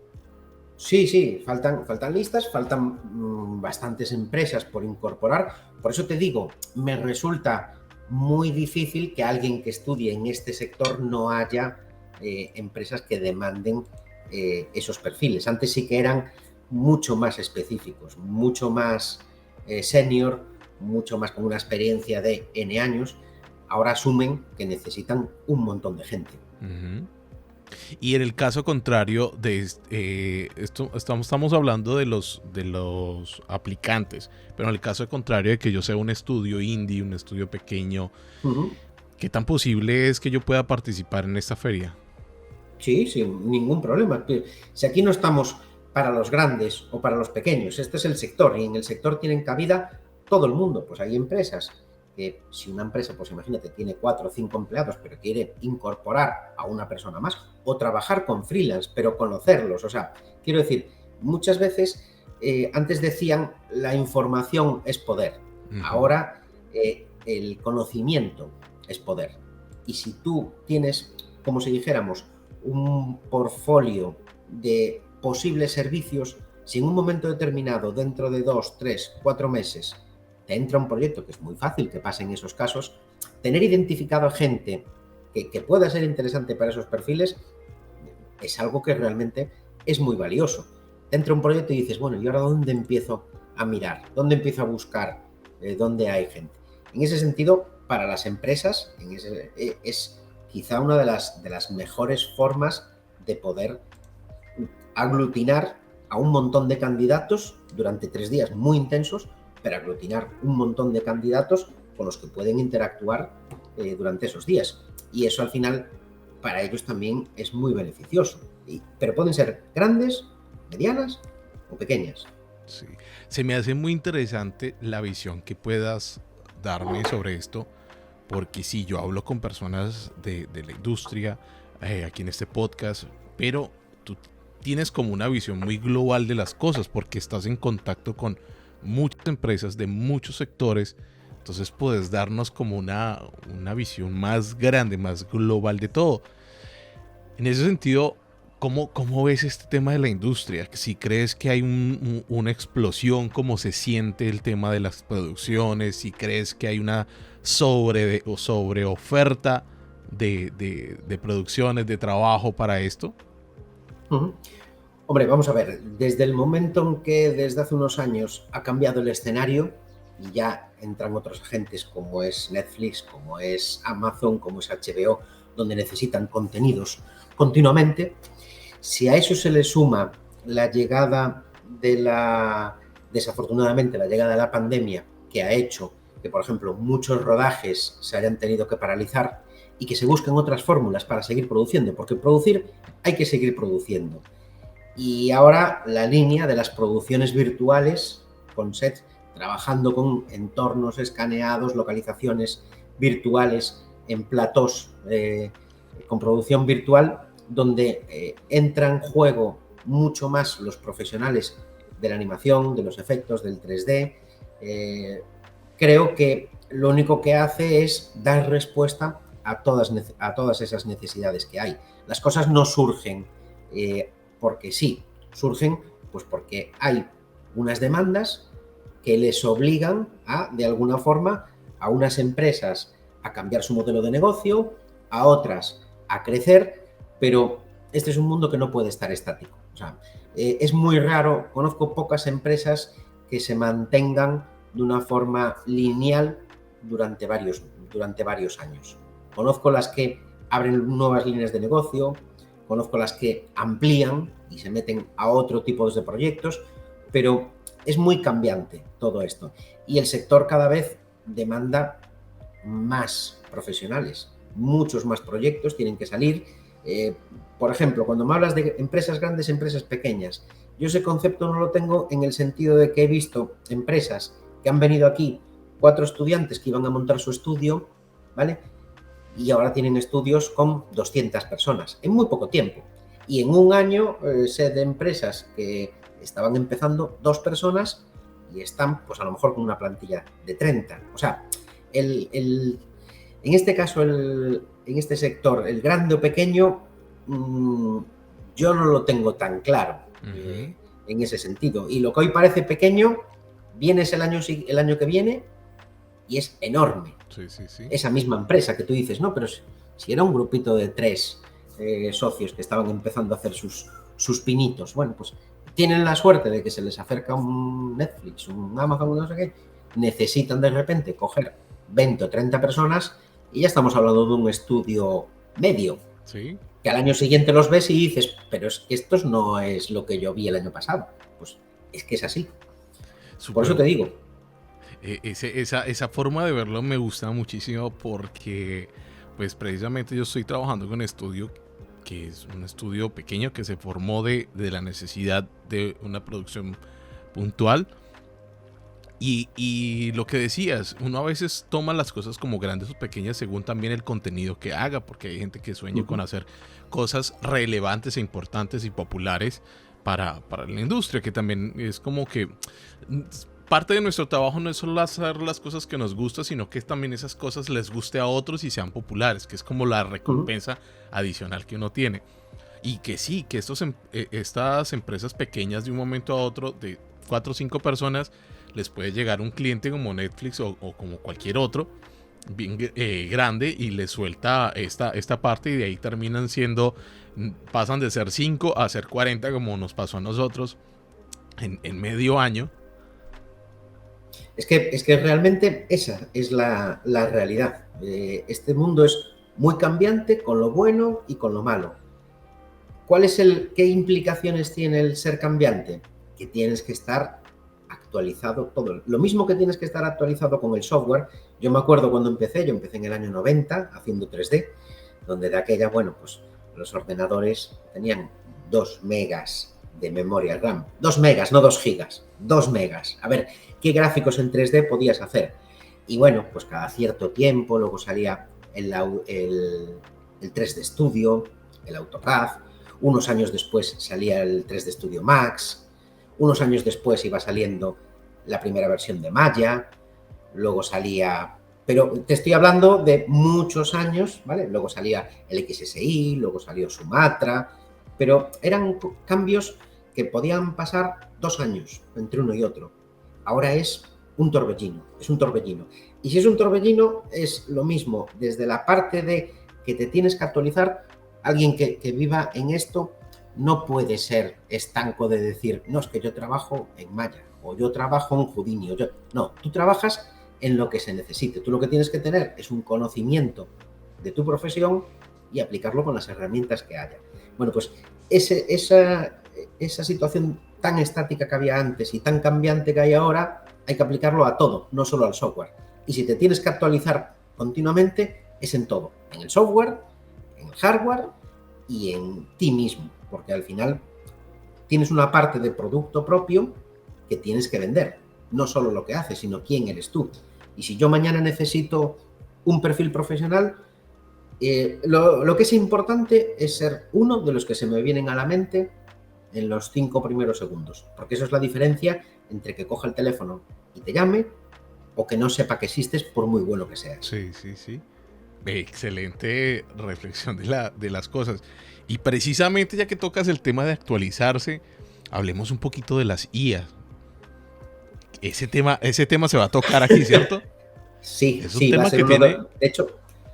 Sí, faltan listas, faltan bastantes empresas por incorporar. Por eso te digo, me resulta muy difícil que alguien que estudie en este sector no haya empresas que demanden esos perfiles. Antes sí que eran mucho más específicos, mucho más senior, mucho más con una experiencia de N años. Ahora asumen que necesitan un montón de gente. Uh-huh. Y en el caso contrario de esto, estamos hablando de los aplicantes, pero en el caso contrario de que yo sea un estudio indie, un estudio pequeño, uh-huh, ¿qué tan posible es que yo pueda participar en esta feria? Sí, sin ningún problema. Si aquí no estamos para los grandes o para los pequeños, este es el sector, y en el sector tienen cabida todo el mundo. Pues hay empresas que, si una empresa, pues imagínate, tiene 4 o 5 empleados, pero quiere incorporar a una persona más, o trabajar con freelance, pero conocerlos. O sea, quiero decir, muchas veces antes decían la información es poder. Uh-huh. Ahora el conocimiento es poder. Y si tú tienes, como si dijéramos, un portfolio de posibles servicios, si en un momento determinado, dentro de 2, 3, 4 meses, te entra un proyecto, que es muy fácil que pase en esos casos, tener identificado a gente que pueda ser interesante para esos perfiles es algo que realmente es muy valioso. Te entra un proyecto y dices, bueno, ¿y ahora dónde empiezo a mirar? ¿Dónde empiezo a buscar? ¿Dónde hay gente? En ese sentido, para las empresas, es quizá una de las mejores formas de poder aglutinar a un montón de candidatos durante 3 días muy intensos, pero aglutinar un montón de candidatos con los que pueden interactuar durante esos días. Y eso al final para ellos también es muy beneficioso. Pero pueden ser grandes, medianas o pequeñas. Sí. Se me hace muy interesante la visión que puedas darme sobre esto, porque sí, yo hablo con personas de la industria aquí en este podcast, pero tú tienes como una visión muy global de las cosas, porque estás en contacto con muchas empresas de muchos sectores, entonces puedes darnos como una visión más grande, más global de todo. En ese sentido, ¿cómo ves este tema de la industria? Si crees que hay una explosión, ¿cómo se siente el tema de las producciones? Si crees que hay una sobre oferta de producciones, de trabajo para esto. Uh-huh. Hombre, vamos a ver, desde el momento en que desde hace unos años ha cambiado el escenario y ya entran otros agentes como es Netflix, como es Amazon, como es HBO, donde necesitan contenidos continuamente, si a eso se le suma la llegada desafortunadamente, la llegada de la pandemia, que ha hecho que, por ejemplo, muchos rodajes se hayan tenido que paralizar y que se busquen otras fórmulas para seguir produciendo, porque producir hay que seguir produciendo. Y ahora la línea de las producciones virtuales con sets, trabajando con entornos escaneados, localizaciones virtuales en platós con producción virtual, donde entra en juego mucho más los profesionales de la animación, de los efectos, del 3D. Creo que lo único que hace es dar respuesta a todas esas necesidades que hay. Las cosas no surgen porque sí, surgen pues porque hay unas demandas que les obligan de alguna forma, a unas empresas a cambiar su modelo de negocio, a otras a crecer, pero este es un mundo que no puede estar estático. O sea, es muy raro, conozco pocas empresas que se mantengan de una forma lineal durante varios años. Conozco las que abren nuevas líneas de negocio, conozco las que amplían y se meten a otro tipo de proyectos, pero es muy cambiante todo esto. Y el sector cada vez demanda más profesionales, muchos más proyectos tienen que salir. Por ejemplo, cuando me hablas de empresas grandes, empresas pequeñas, yo ese concepto no lo tengo en el sentido de que he visto empresas que han venido aquí 4 estudiantes que iban a montar su estudio, ¿vale? Y ahora tienen estudios con 200 personas en muy poco tiempo. Y en un año sé de empresas que estaban empezando 2 personas y están, pues a lo mejor con una plantilla de 30. O sea, en este caso, en este sector, el grande o pequeño, yo no lo tengo tan claro en ese sentido. Y lo que hoy parece pequeño, vienes el año que viene y es enorme. Sí. Esa misma empresa que tú dices, no, pero si era un grupito de 3 socios que estaban empezando a hacer sus pinitos, bueno, pues tienen la suerte de que se les acerca un Netflix, un Amazon, no sé qué, necesitan de repente coger 20 o 30 personas y ya estamos hablando de un estudio medio. Sí. Que al año siguiente los ves y dices, pero es que esto no es lo que yo vi el año pasado. Pues es que es así. Por eso te digo. Esa forma de verlo me gusta muchísimo porque pues precisamente yo estoy trabajando con un estudio que es un estudio pequeño que se formó de la necesidad de una producción puntual. Y lo que decías, uno a veces toma las cosas como grandes o pequeñas según también el contenido que haga, porque hay gente que sueña con hacer cosas relevantes e importantes y populares para la industria, que también es como que parte de nuestro trabajo no es solo hacer las cosas que nos gustan, sino que también esas cosas les guste a otros y sean populares, que es como la recompensa adicional que uno tiene. Y que sí, que estas empresas pequeñas de un momento a otro, de 4 o 5 personas, les puede llegar un cliente como Netflix o como cualquier otro, bien grande, y les suelta esta parte y de ahí terminan pasan de ser 5 a ser 40 como nos pasó a nosotros en medio año. Es que realmente esa es la realidad. Este mundo es muy cambiante con lo bueno y con lo malo. ¿Qué implicaciones tiene el ser cambiante? Que tienes que estar actualizado todo. Lo mismo que tienes que estar actualizado con el software. Yo me acuerdo cuando empecé en el año 90 haciendo 3D, donde de aquella, bueno, pues los ordenadores tenían 2 megas de memoria RAM. 2 megas, no 2 gigas, 2 megas. A ver, ¿qué gráficos en 3D podías hacer? Y bueno, pues cada cierto tiempo luego salía el 3D Studio, el AutoCAD. Unos años después salía el 3D Studio Max. Unos años después iba saliendo la primera versión de Maya. Luego salía... Pero te estoy hablando de muchos años, ¿vale? Luego salía el XSI, luego salió Sumatra. Pero eran cambios que podían pasar 2 años entre uno y otro. Ahora es un torbellino. Y si es un torbellino, es lo mismo. Desde la parte de que te tienes que actualizar, alguien que viva en esto no puede ser estanco de decir, no, es que yo trabajo en Maya o yo trabajo en Houdini. No, tú trabajas en lo que se necesite. Tú lo que tienes que tener es un conocimiento de tu profesión y aplicarlo con las herramientas que haya. Bueno, pues esa situación tan estática que había antes y tan cambiante que hay ahora, hay que aplicarlo a todo, no solo al software. Y si te tienes que actualizar continuamente, es en todo, en el software, en el hardware y en ti mismo, porque al final tienes una parte de producto propio que tienes que vender, no solo lo que haces, sino quién eres tú. Y si yo mañana necesito un perfil profesional, lo que es importante es ser uno de los que se me vienen a la mente en los 5 primeros segundos, porque eso es la diferencia entre que coja el teléfono y te llame o que no sepa que existes por muy bueno que seas. Sí, sí, sí. Excelente reflexión de las cosas. Y precisamente ya que tocas el tema de actualizarse, hablemos un poquito de las IA. Ese tema se va a tocar aquí, ¿cierto? Sí, Es un sí, va a tema ser que uno tiene, de hecho,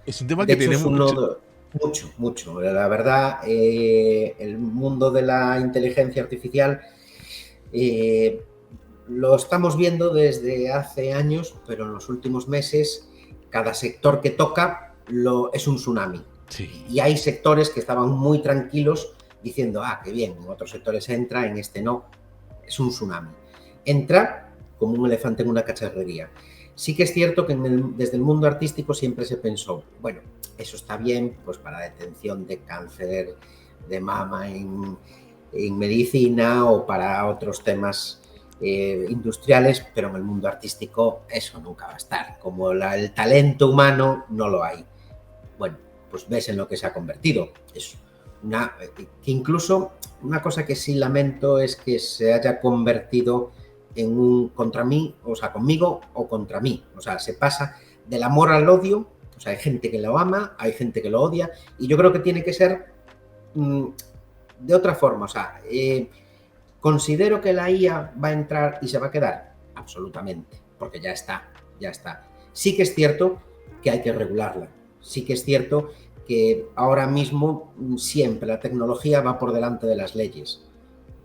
es un tema que tiene es uno mucho. de, mucho. La verdad, el mundo de la inteligencia artificial eh, lo estamos viendo desde hace años, pero en los últimos meses cada sector que toca es un tsunami. Sí. Y hay sectores que estaban muy tranquilos diciendo, qué bien, en otros sectores entra, en este no. Es un tsunami. Entra como un elefante en una cacharrería. Sí que es cierto que desde el mundo artístico siempre se pensó, bueno, eso está bien pues para detención de cáncer de mama en medicina o para otros temas industriales, pero en el mundo artístico eso nunca va a estar. Como el talento humano no lo hay. Bueno, pues ves en lo que se ha convertido. Es que incluso una cosa que sí lamento es que se haya convertido en un contra mí, o sea, conmigo o contra mí. O sea, se pasa del amor al odio. O sea, hay gente que lo ama, hay gente que lo odia, y yo creo que tiene que ser de otra forma. O sea, ¿considero que la IA va a entrar y se va a quedar? Absolutamente, porque ya está. Sí que es cierto que hay que regularla. Sí que es cierto que ahora mismo siempre la tecnología va por delante de las leyes.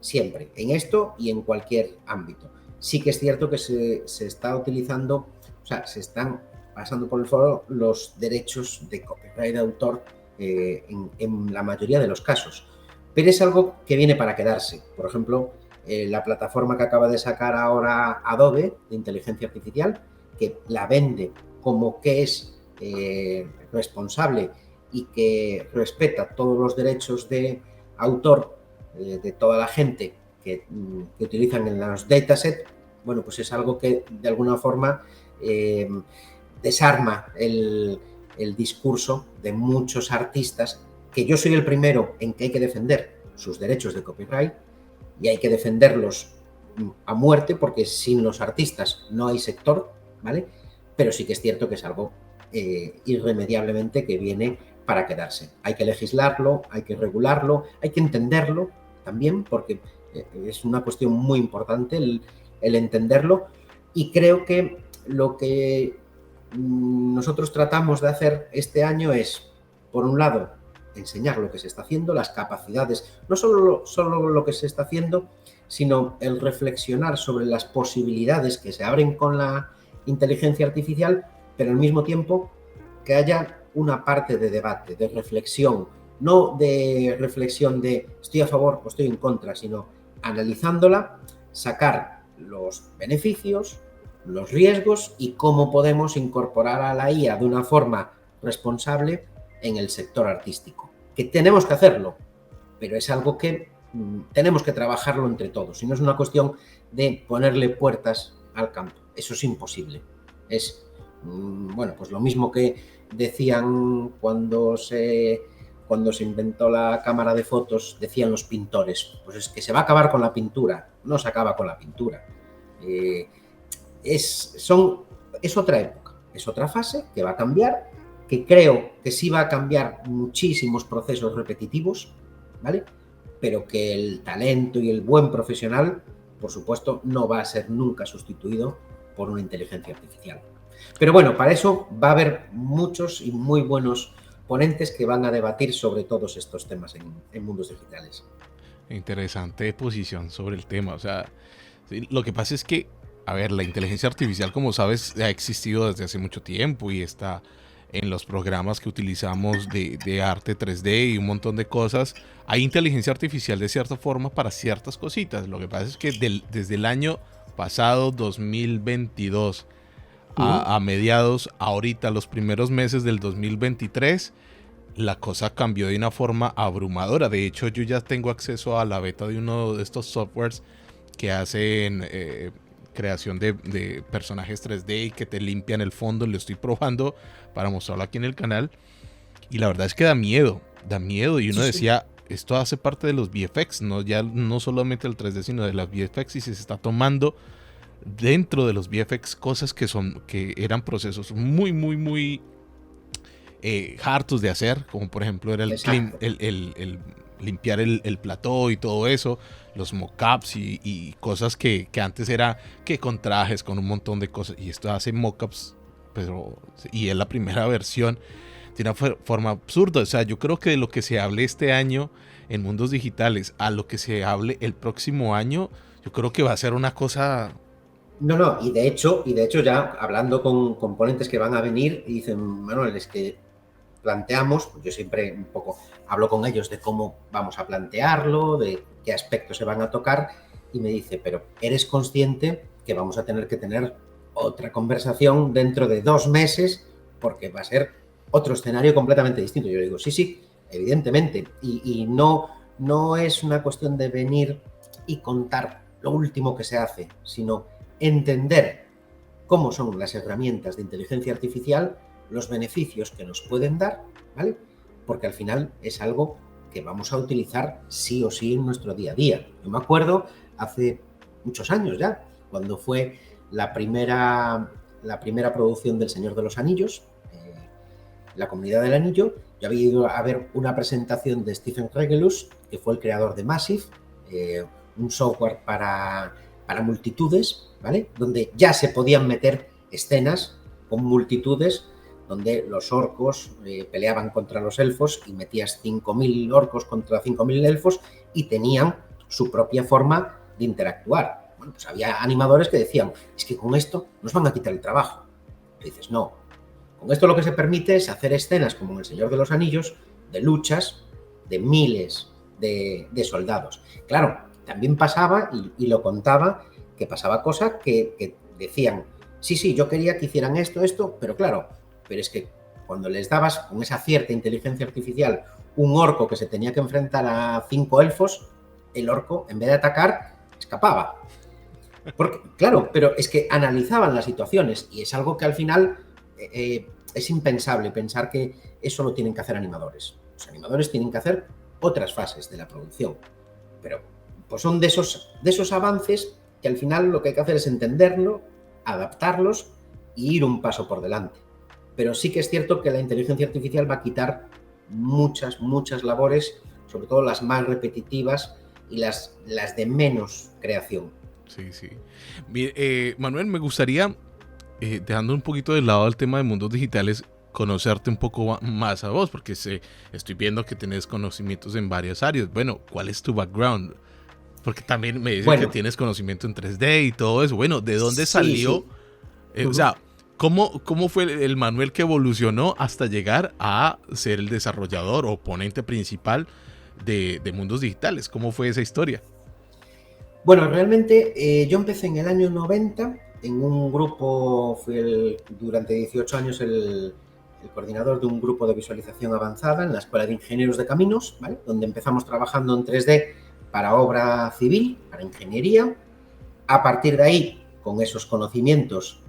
Siempre, en esto y en cualquier ámbito. Sí que es cierto que se está utilizando, o sea, se están pasando por el foro los derechos de copyright de autor en la mayoría de los casos. Pero es algo que viene para quedarse. Por ejemplo, la plataforma que acaba de sacar ahora Adobe de inteligencia artificial, que la vende como que es responsable y que respeta todos los derechos de autor de toda la gente que utilizan en los datasets, bueno, pues es algo que de alguna forma desarma el discurso de muchos artistas, que yo soy el primero en que hay que defender sus derechos de copyright y hay que defenderlos a muerte, porque sin los artistas no hay sector, ¿vale? Pero sí que es cierto que es algo irremediablemente que viene para quedarse. Hay que legislarlo, hay que regularlo, hay que entenderlo también, porque es una cuestión muy importante el entenderlo, y creo que lo que nosotros tratamos de hacer este año es, por un lado, enseñar lo que se está haciendo, las capacidades, no solo lo que se está haciendo, sino el reflexionar sobre las posibilidades que se abren con la inteligencia artificial, pero al mismo tiempo que haya una parte de debate, de reflexión, no de reflexión de estoy a favor o estoy en contra, sino analizándola, sacar los beneficios, los riesgos y cómo podemos incorporar a la IA de una forma responsable en el sector artístico. Que tenemos que hacerlo, pero es algo que tenemos que trabajarlo entre todos, y no es una cuestión de ponerle puertas al campo. Eso es imposible. Es, bueno, pues lo mismo que decían cuando se inventó la cámara de fotos, decían los pintores, pues es que se va a acabar con la pintura. No se acaba con la pintura. Es otra época, es otra fase que va a cambiar, que creo que sí va a cambiar muchísimos procesos repetitivos, ¿vale? Pero que el talento y el buen profesional, por supuesto, no va a ser nunca sustituido por una inteligencia artificial. Pero bueno, para eso va a haber muchos y muy buenos ponentes que van a debatir sobre todos estos temas en mundos digitales. Interesante posición sobre el tema. O sea, sí, lo que pasa es que, a ver, la inteligencia artificial, como sabes, ha existido desde hace mucho tiempo y está en los programas que utilizamos de arte 3D y un montón de cosas. Hay inteligencia artificial de cierta forma para ciertas cositas. Lo que pasa es que desde el año pasado, 2022, a mediados, ahorita los primeros meses del 2023, la cosa cambió de una forma abrumadora. De hecho, yo ya tengo acceso a la beta de uno de estos softwares que hacen creación de personajes 3D y que te limpian el fondo. Lo estoy probando para mostrarlo aquí en el canal. Y la verdad es que da miedo. Y uno decía, esto hace parte de los VFX, no solamente del 3D, sino de las VFX, y se está tomando dentro de los VFX cosas que eran procesos muy hartos de hacer, como por ejemplo era el limpiar el plató y todo eso, los mockups y cosas que antes era que con trajes, con un montón de cosas, y esto hace mockups, y es la primera versión de una forma absurda. O sea, yo creo que de lo que se hable este año en mundos digitales a lo que se hable el próximo año, yo creo que va a ser una cosa... No, y de hecho ya hablando con componentes que van a venir, y dicen, Manuel, es que planteamos, yo siempre un poco hablo con ellos de cómo vamos a plantearlo, de qué aspectos se van a tocar, y me dice, pero ¿eres consciente que vamos a tener que tener otra conversación dentro de 2 meses porque va a ser otro escenario completamente distinto? Yo le digo, sí, evidentemente, y no es una cuestión de venir y contar lo último que se hace, sino entender cómo son las herramientas de inteligencia artificial, los beneficios que nos pueden dar, ¿vale? Porque al final es algo que vamos a utilizar sí o sí en nuestro día a día. Yo me acuerdo hace muchos años ya, cuando fue la primera producción del Señor de los Anillos, la Comunidad del Anillo. Yo había ido a ver una presentación de Stephen Regelus, que fue el creador de Massive, un software para multitudes, ¿vale? Donde ya se podían meter escenas con multitudes, donde los orcos peleaban contra los elfos y metías 5.000 orcos contra 5.000 elfos y tenían su propia forma de interactuar. Bueno, pues había animadores que decían, es que con esto nos van a quitar el trabajo. Y dices, no, con esto lo que se permite es hacer escenas como en El Señor de los Anillos, de luchas de miles de soldados. Claro, también pasaba, y lo contaba, que pasaba cosas que decían, sí, yo quería que hicieran esto, pero claro, pero es que cuando les dabas con esa cierta inteligencia artificial un orco que se tenía que enfrentar a 5 elfos, el orco, en vez de atacar, escapaba. Porque, claro, pero es que analizaban las situaciones y es algo que al final es impensable pensar que eso lo tienen que hacer animadores. Los animadores tienen que hacer otras fases de la producción, pero pues son de esos avances que al final lo que hay que hacer es entenderlo, adaptarlos y ir un paso por delante. Pero sí que es cierto que la inteligencia artificial va a quitar muchas labores, sobre todo las más repetitivas y las de menos creación. Sí. Manuel, me gustaría, dejando un poquito de lado el tema de mundos digitales, conocerte un poco más a vos, porque estoy viendo que tenés conocimientos en varias áreas. Bueno, ¿cuál es tu background? Porque también me dicen que tienes conocimiento en 3D y todo eso. Bueno, ¿de dónde salió? Sí. O sea, ¿cómo fue el Manuel que evolucionó hasta llegar a ser el desarrollador o ponente principal de mundos digitales? ¿Cómo fue esa historia? Bueno, realmente yo empecé en el año 90 en un grupo, fui durante 18 años el coordinador de un grupo de visualización avanzada en la Escuela de Ingenieros de Caminos, ¿vale? Donde empezamos trabajando en 3D para obra civil, para ingeniería. A partir de ahí, con esos conocimientos,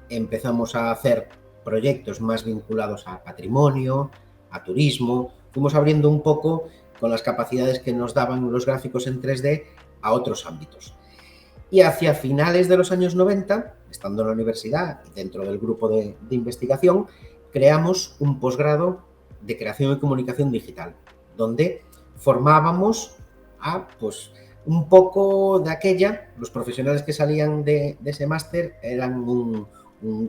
empezamos a hacer proyectos más vinculados a patrimonio, a turismo. Fuimos abriendo un poco con las capacidades que nos daban los gráficos en 3D a otros ámbitos. Y hacia finales de los años 90, estando en la universidad y dentro del grupo de investigación, creamos un posgrado de creación y comunicación digital, donde formábamos a un poco de aquella, los profesionales que salían de ese máster eran un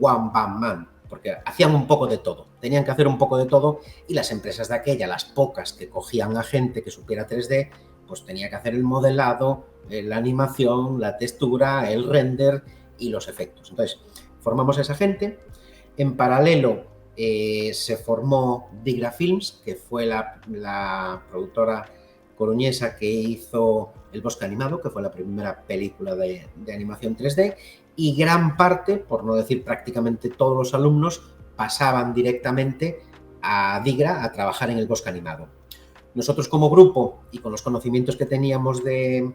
one bam man, porque hacían un poco de todo, tenían que hacer un poco de todo, y las empresas de aquella, las pocas que cogían a gente que supiera 3D, pues tenía que hacer el modelado, la animación, la textura, el render y los efectos. Entonces, formamos a esa gente. En paralelo se formó Digra Films, que fue la productora coruñesa que hizo El Bosque Animado, que fue la primera película de animación 3D, y gran parte, por no decir prácticamente todos los alumnos, pasaban directamente a DIGRA a trabajar en el bosque animado. Nosotros como grupo y con los conocimientos que teníamos de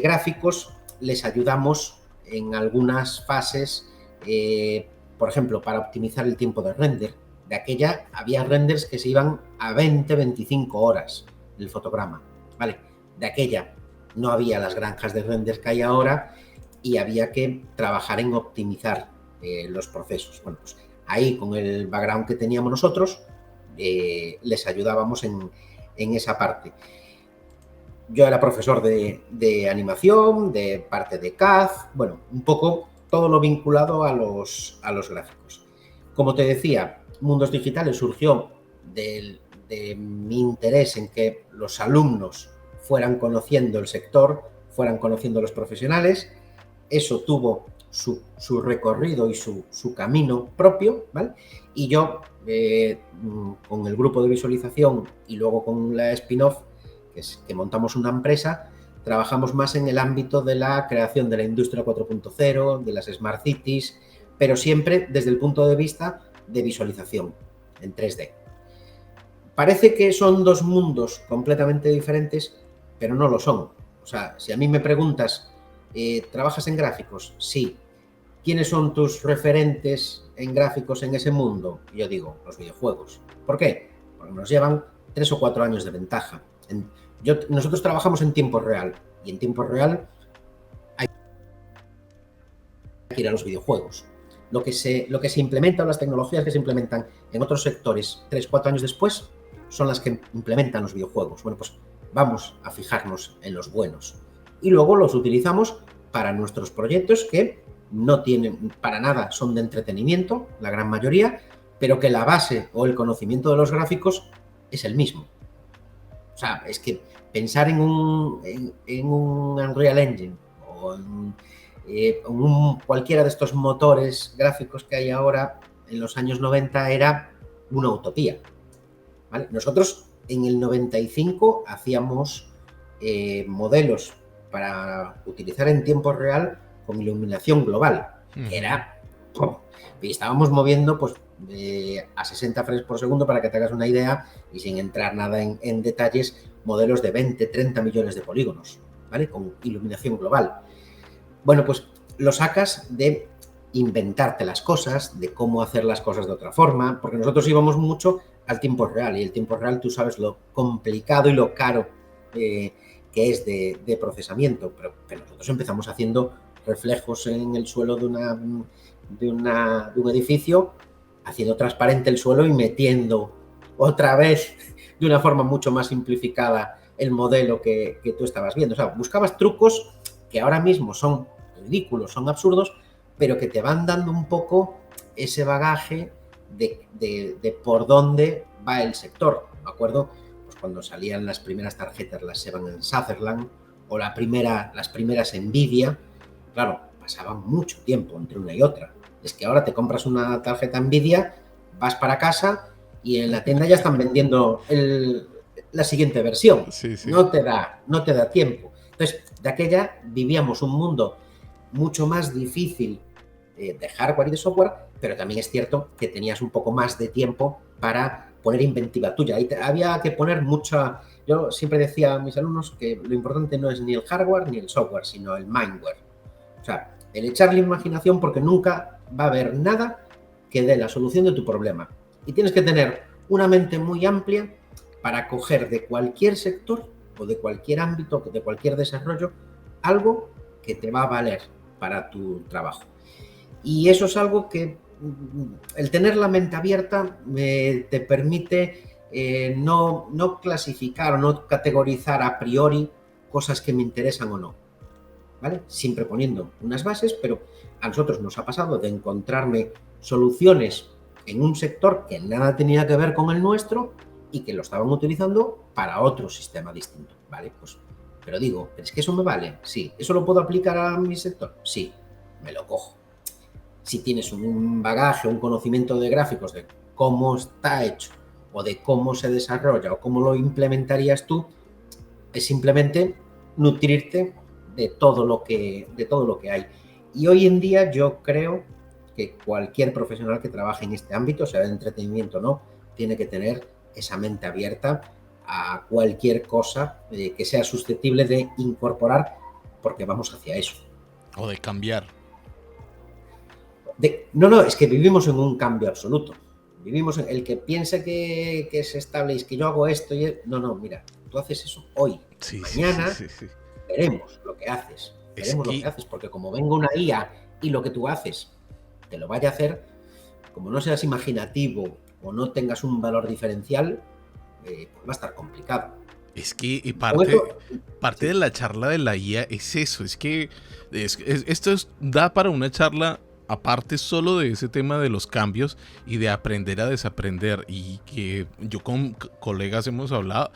gráficos, les ayudamos en algunas fases, por ejemplo, para optimizar el tiempo de render. De aquella había renders que se iban a 20-25 horas el fotograma, ¿vale? De aquella no había las granjas de renders que hay ahora y había que trabajar en optimizar los procesos. Bueno, pues ahí con el background que teníamos nosotros, les ayudábamos en esa parte. Yo era profesor de animación, de parte de CAD, bueno, un poco todo lo vinculado a los gráficos. Como te decía, Mundos Digitales surgió de mi interés en que los alumnos fueran conociendo el sector, fueran conociendo los profesionales. Eso tuvo su recorrido y su camino propio, ¿vale? Y yo, con el grupo de visualización y luego con la spin-off, que montamos una empresa, trabajamos más en el ámbito de la creación de la industria 4.0, de las Smart Cities, pero siempre desde el punto de vista de visualización en 3D. Parece que son dos mundos completamente diferentes, pero no lo son. O sea, si a mí me preguntas, ¿trabajas en gráficos? Sí. ¿Quiénes son tus referentes en gráficos en ese mundo? Yo digo, los videojuegos. ¿Por qué? Porque nos llevan 3 o 4 años de ventaja. Nosotros trabajamos en tiempo real y en tiempo real hay que ir a los videojuegos. Lo que se implementa o las tecnologías que se implementan en otros sectores 3 o 4 años después son las que implementan los videojuegos. Bueno, pues vamos a fijarnos en los buenos y luego los utilizamos para nuestros proyectos que no tienen para nada, son de entretenimiento, la gran mayoría, pero que la base o el conocimiento de los gráficos es el mismo. O sea, es que pensar en un Unreal Engine o en cualquiera de estos motores gráficos que hay ahora en los años 90 era una utopía, ¿vale? Nosotros en el 95 hacíamos modelos para utilizar en tiempo real con iluminación global, que era... Y estábamos moviendo pues a 60 frames por segundo, para que te hagas una idea, y sin entrar nada en detalles, modelos de 20, 30 millones de polígonos, ¿vale? Con iluminación global. Bueno, pues lo sacas de inventarte las cosas, de cómo hacer las cosas de otra forma, porque nosotros íbamos mucho al tiempo real, y el tiempo real tú sabes lo complicado y lo caro que es de procesamiento, pero nosotros empezamos haciendo reflejos en el suelo de un edificio, haciendo transparente el suelo y metiendo otra vez de una forma mucho más simplificada el modelo que tú estabas viendo. O sea, buscabas trucos que ahora mismo son ridículos, son absurdos, pero que te van dando un poco ese bagaje de por dónde va el sector. Me acuerdo pues cuando salían las primeras tarjetas, las Seven en Sutherland, o las primeras Nvidia. Claro, pasaba mucho tiempo entre una y otra. Es que ahora te compras una tarjeta Nvidia, vas para casa y en la tienda ya están vendiendo la siguiente versión. Sí. No te da tiempo. Entonces, de aquella vivíamos un mundo mucho más difícil de hardware y de software, pero también es cierto que tenías un poco más de tiempo para poner inventiva tuya. Y había que poner mucha... Yo siempre decía a mis alumnos que lo importante no es ni el hardware ni el software, sino el mindware. O sea, el echarle imaginación, porque nunca va a haber nada que dé la solución de tu problema. Y tienes que tener una mente muy amplia para coger de cualquier sector o de cualquier ámbito, de cualquier desarrollo, algo que te va a valer para tu trabajo. Y eso es algo que el tener la mente abierta te permite no clasificar o no categorizar a priori cosas que me interesan o no, ¿vale? Siempre poniendo unas bases, pero a nosotros nos ha pasado de encontrarme soluciones en un sector que nada tenía que ver con el nuestro y que lo estaban utilizando para otro sistema distinto, ¿vale? Pues, pero digo, ¿es que eso me vale? Sí. ¿Eso lo puedo aplicar a mi sector? Sí, me lo cojo. Si tienes un bagaje, un conocimiento de gráficos, de cómo está hecho o de cómo se desarrolla o cómo lo implementarías tú, es simplemente nutrirte de todo lo que hay. Y hoy en día yo creo que cualquier profesional que trabaje en este ámbito, sea de entretenimiento o no, tiene que tener esa mente abierta a cualquier cosa que sea susceptible de incorporar, porque vamos hacia eso. O de cambiar. No, es que vivimos en un cambio absoluto. Vivimos en el que piense que es estable y es que yo hago esto y... No, mira, tú haces eso hoy. Sí, Mañana sí. veremos lo que haces. Veremos lo que haces, porque como venga una IA y lo que tú haces te lo vaya a hacer, como no seas imaginativo o no tengas un valor diferencial, pues va a estar complicado. Es que parte de la charla de la IA es eso, es que da para una charla aparte solo de ese tema de los cambios y de aprender a desaprender, y que yo con colegas hemos hablado,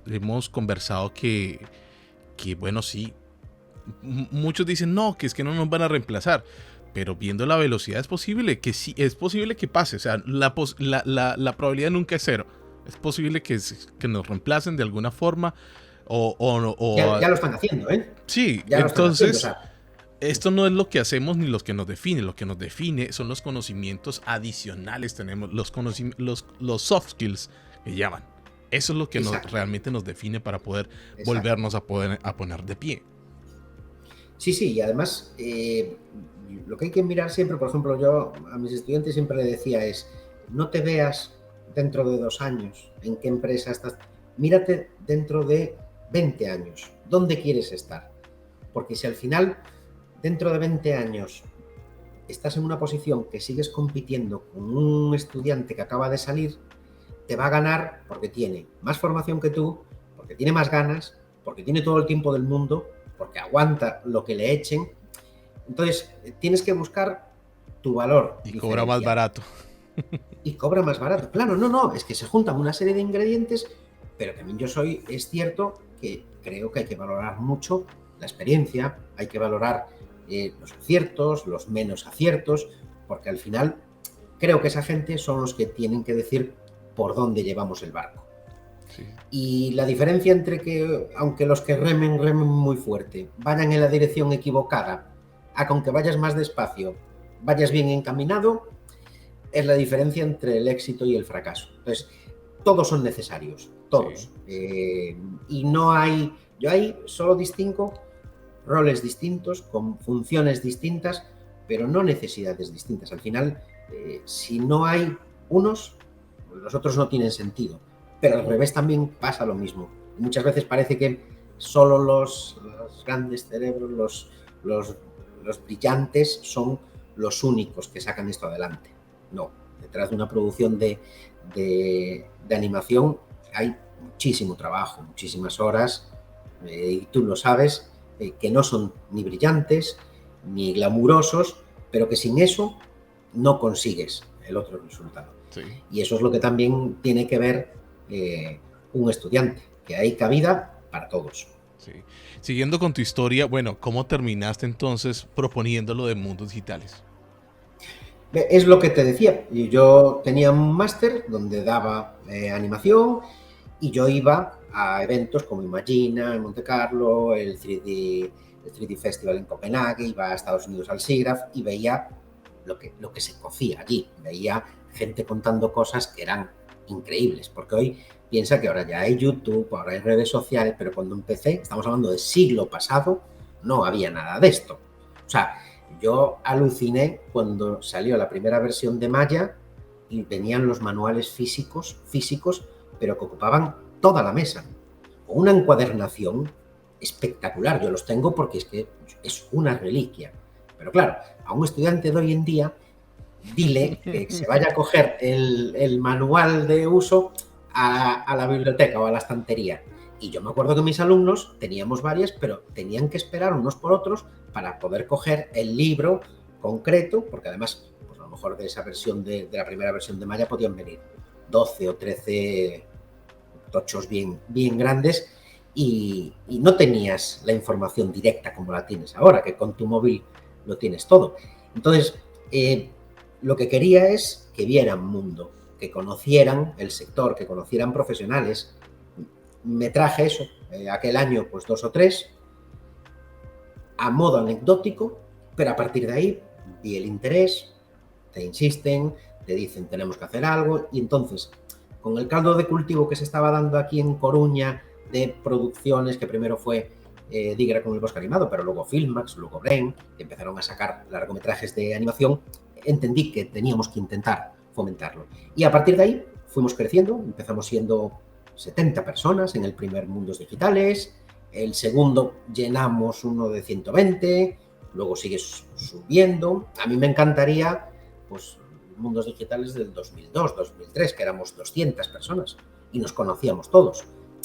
hemos conversado que bueno, sí, muchos dicen no, que es que no nos van a reemplazar, pero viendo la velocidad es posible que sí, es posible que pase, o sea, la probabilidad nunca es cero. Es posible que nos reemplacen de alguna forma ya lo están haciendo, ¿eh? Sí, ya entonces haciendo, o sea, esto no es lo que hacemos ni lo que nos define. Lo que nos define son los conocimientos adicionales. Tenemos los soft skills que llaman. Eso es lo que realmente nos define para poder volvernos a poner de pie. Sí, y además lo que hay que mirar siempre, por ejemplo, yo a mis estudiantes siempre le decía es, no te veas dentro de 2 años en qué empresa estás, mírate dentro de 20 años, ¿dónde quieres estar? Porque si al final, dentro de 20 años, estás en una posición que sigues compitiendo con un estudiante que acaba de salir, te va a ganar porque tiene más formación que tú, porque tiene más ganas, porque tiene todo el tiempo del mundo, porque aguanta lo que le echen. Entonces, tienes que buscar tu valor. Y cobra más barato. Y cobra más barato. Claro, no, es que se juntan una serie de ingredientes, pero también es cierto que creo que hay que valorar mucho la experiencia, hay que valorar los aciertos, los menos aciertos, porque al final creo que esa gente son los que tienen que decir por dónde llevamos el barco. Sí. Y la diferencia entre que, aunque los que remen muy fuerte, vayan en la dirección equivocada, a que aunque vayas más despacio, vayas bien encaminado, es la diferencia entre el éxito y el fracaso. Entonces, todos son necesarios, todos. Sí. Y no hay, yo ahí solo distingo roles distintos, con funciones distintas, pero no necesidades distintas. Al final, si no hay unos, los otros no tienen sentido. Pero al revés también pasa lo mismo. Muchas veces parece que solo los grandes cerebros, los brillantes son los únicos que sacan esto adelante. No, detrás de una producción de animación hay muchísimo trabajo, muchísimas horas, y tú lo sabes, que no son ni brillantes ni glamurosos, pero que sin eso no consigues el otro resultado. Sí. Y eso es lo que también tiene que ver un estudiante, que hay cabida para todos. Sí. Siguiendo con tu historia, bueno, ¿cómo terminaste entonces proponiéndolo de mundos digitales? Es lo que te decía, yo tenía un máster donde daba animación y yo iba a eventos como Imagina en Monte Carlo, el 3D Festival en Copenhague, iba a Estados Unidos al SIGGRAPH y veía lo que se cocía allí, veía gente contando cosas que eran increíbles, porque hoy piensa que ahora ya hay YouTube, ahora hay redes sociales, pero cuando empecé, estamos hablando del siglo pasado, no había nada de esto. O sea, yo aluciné cuando salió la primera versión de Maya y venían los manuales físicos, pero que ocupaban toda la mesa. Una encuadernación espectacular, yo los tengo porque es que es una reliquia. Pero claro, a un estudiante de hoy en día, dile que se vaya a coger el manual de uso a la biblioteca o a la estantería. Y yo me acuerdo que mis alumnos teníamos varias, pero tenían que esperar unos por otros para poder coger el libro concreto, porque además, pues a lo mejor de esa versión, de la primera versión de Maya, podían venir 12 o 13 tochos bien grandes y no tenías la información directa como la tienes ahora, que con tu móvil lo tienes todo. Entonces, lo que quería es que vieran mundo, que conocieran el sector, que conocieran profesionales. Me traje eso, aquel año pues 2 o 3, a modo anecdótico, Pero a partir de ahí, vi el interés, te insisten, te dicen tenemos que hacer algo, y entonces, con el caldo de cultivo que se estaba dando aquí en Coruña, de producciones, que primero fue Digra con el bosque animado, pero luego Filmax, luego Bren, que empezaron a sacar largometrajes de animación, entendí que teníamos que intentar fomentarlo. Y a partir de ahí fuimos creciendo, empezamos siendo 70 personas en el primer Mundos Digitales, el segundo llenamos uno de 120, luego sigue subiendo. A mí me encantaría, pues, Mundos Digitales del 2002, 2003, que éramos 200 personas y nos conocíamos todos.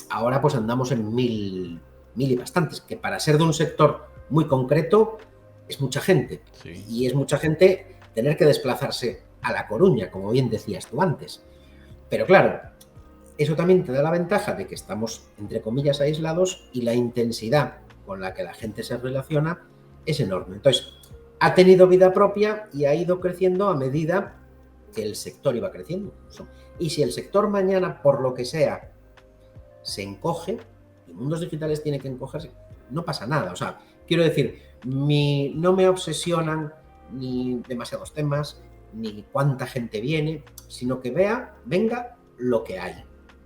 Ahora pues andamos en mil y bastantes, que para ser de un sector muy concreto es mucha gente. Sí. Y es mucha gente tener que desplazarse a La Coruña, como bien decías tú antes. Pero claro, eso también te da la ventaja de que estamos, entre comillas, aislados, y la intensidad con la que la gente se relaciona es enorme. Entonces, ha tenido vida propia y ha ido creciendo a medida que el sector iba creciendo. Y si el sector mañana, por lo que sea, se encoge, y Mundos Digitales tiene que encogerse, no pasa nada. O sea, quiero decir, no me obsesionan ni demasiados temas, ni cuánta gente viene, sino que venga lo que hay.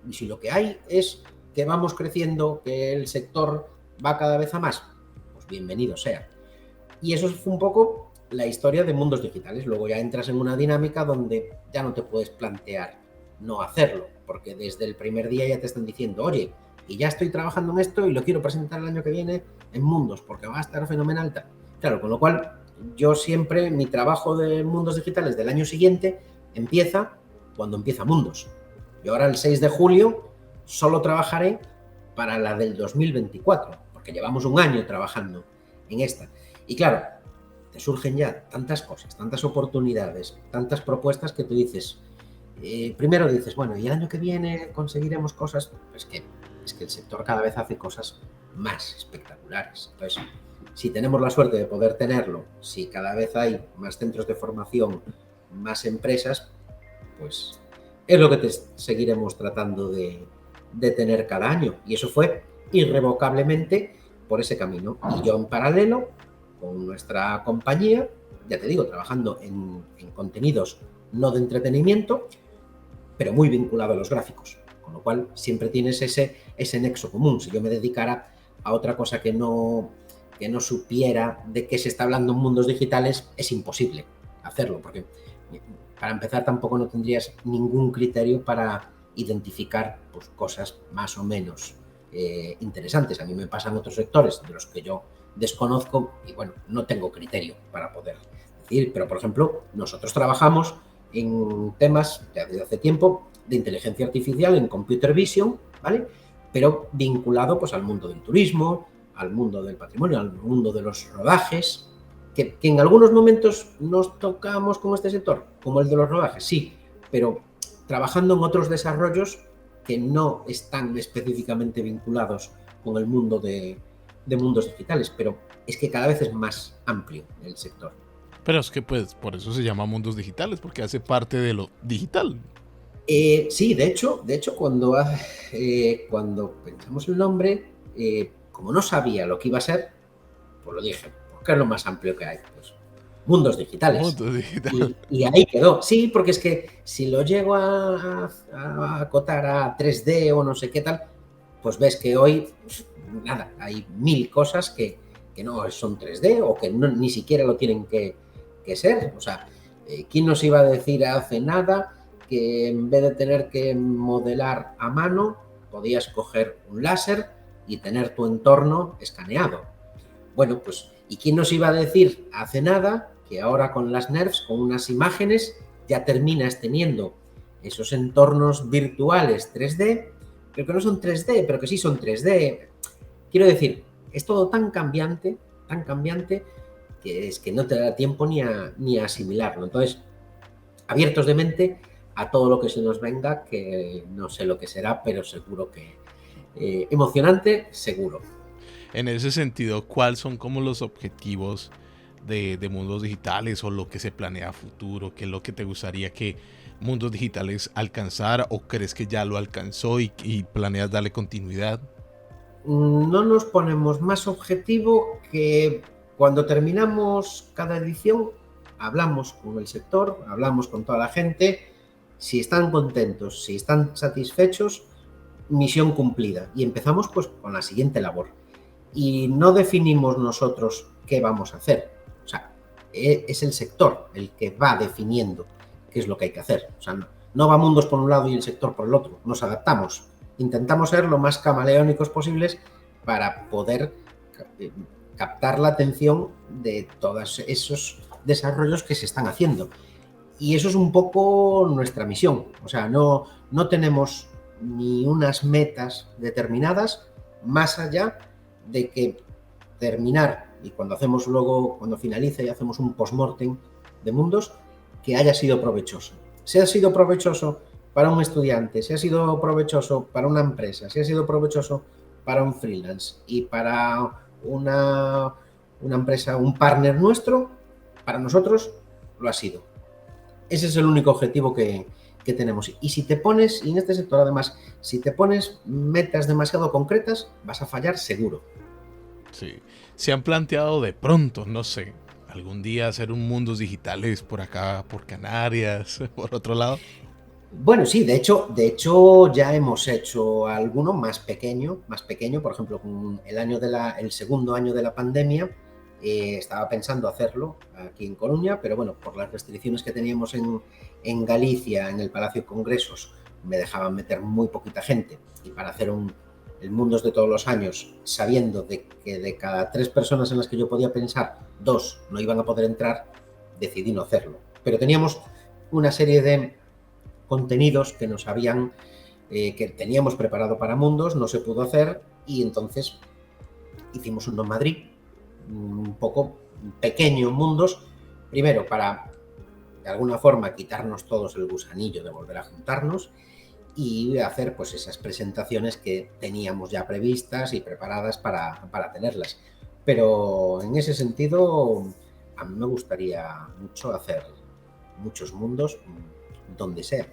Y si lo que hay es que vamos creciendo, que el sector va cada vez a más, pues bienvenido sea. Y eso fue un poco la historia de Mundos Digitales. Luego ya entras en una dinámica donde ya no te puedes plantear no hacerlo, porque desde el primer día ya te están diciendo, oye, y ya estoy trabajando en esto y lo quiero presentar el año que viene en Mundos, porque va a estar fenomenal. Claro, con lo cual yo siempre, mi trabajo de Mundos Digitales del año siguiente empieza cuando empieza Mundos. Yo ahora el 6 de julio solo trabajaré para la del 2024, porque llevamos un año trabajando en esta. Y claro, te surgen ya tantas cosas, tantas oportunidades, tantas propuestas que tú dices, primero dices, bueno, y el año que viene conseguiremos cosas, pues es que el sector cada vez hace cosas más espectaculares. Entonces, si tenemos la suerte de poder tenerlo, si cada vez hay más centros de formación, más empresas, pues es lo que seguiremos tratando de tener cada año. Y eso fue irrevocablemente por ese camino. Y yo en paralelo, con nuestra compañía, ya te digo, trabajando en contenidos no de entretenimiento, pero muy vinculado a los gráficos. Con lo cual siempre tienes ese nexo común. Si yo me dedicara a otra cosa que no supiera de qué se está hablando en Mundos Digitales, es imposible hacerlo, porque para empezar tampoco no tendrías ningún criterio para identificar pues, cosas más o menos interesantes. A mí me pasan otros sectores de los que yo desconozco y bueno, no tengo criterio para poder decir, pero por ejemplo, nosotros trabajamos en temas ya desde hace tiempo de inteligencia artificial en computer vision, ¿vale? Pero vinculado pues al mundo del turismo, al mundo del patrimonio, al mundo de los rodajes, que en algunos momentos nos tocamos con este sector, como el de los rodajes, sí, pero trabajando en otros desarrollos que no están específicamente vinculados con el mundo de Mundos Digitales, pero es que cada vez es más amplio el sector. Pero es que pues por eso se llama Mundos Digitales, porque hace parte de lo digital. Sí, de hecho cuando pensamos el nombre, como no sabía lo que iba a ser, pues lo dije, porque es lo más amplio que hay, pues Mundos Digitales. Mundos Digitales. Y ahí quedó. Sí, porque es que si lo llego a acotar a 3D o no sé qué tal, pues ves que hoy, nada, hay 1000 cosas que no son 3D o que no, ni siquiera lo tienen que ser. O sea, ¿quién nos iba a decir hace nada que en vez de tener que modelar a mano, podías coger un láser y tener tu entorno escaneado? Bueno, pues, ¿y quién nos iba a decir hace nada que ahora con las NERFs, con unas imágenes, ya terminas teniendo esos entornos virtuales 3D, pero que no son 3D, pero que sí son 3D? Quiero decir, es todo tan cambiante, que es que no te da tiempo ni a asimilarlo. Entonces, abiertos de mente a todo lo que se nos venga, que no sé lo que será, pero seguro que emocionante, seguro. En ese sentido, ¿cuáles son como los objetivos de Mundos Digitales o lo que se planea a futuro? ¿Qué es lo que te gustaría que Mundos Digitales alcanzara o crees que ya lo alcanzó y planeas darle continuidad? No nos ponemos más objetivo que Cuando terminamos cada edición, hablamos con el sector, hablamos con toda la gente, si están contentos, si están satisfechos, misión cumplida. Y empezamos pues con la siguiente labor. Y no definimos nosotros qué vamos a hacer. O sea, es el sector el que va definiendo qué es lo que hay que hacer. O sea, no va Mundos por un lado y el sector por el otro. Nos adaptamos. Intentamos ser lo más camaleónicos posibles para poder captar la atención de todos esos desarrollos que se están haciendo. Y eso es un poco nuestra misión. O sea, no tenemos ni unas metas determinadas más allá de que terminar, y cuando finaliza y hacemos un post-mortem de Mundos, que haya sido provechoso. Si ha sido provechoso para un estudiante, si ha sido provechoso para una empresa, si ha sido provechoso para un freelance y para una empresa, un partner nuestro, para nosotros lo ha sido. Ese es el único objetivo que tenemos. Y si te pones, y en este sector además, si te pones metas demasiado concretas, vas a fallar seguro. Sí. Se han planteado de pronto, no sé, algún día hacer un Mundos Digitales por acá, por Canarias, por otro lado. Bueno, sí, de hecho ya hemos hecho alguno más pequeño, por ejemplo, con el segundo año de la pandemia, estaba pensando hacerlo aquí en Coruña, pero bueno, por las restricciones que teníamos en Galicia, en el Palacio de Congresos, me dejaban meter muy poquita gente, y para hacer el Mundos de todos los años, sabiendo de que de cada 3 personas en las que yo podía pensar, 2 no iban a poder entrar, decidí no hacerlo. Pero teníamos una serie de contenidos que que teníamos preparado para Mundos, no se pudo hacer, y entonces hicimos uno en Madrid, un poco pequeño Mundos, primero para de alguna forma quitarnos todos el gusanillo de volver a juntarnos y hacer pues esas presentaciones que teníamos ya previstas y preparadas para tenerlas. Pero en ese sentido, a mí me gustaría mucho hacer muchos Mundos donde sea.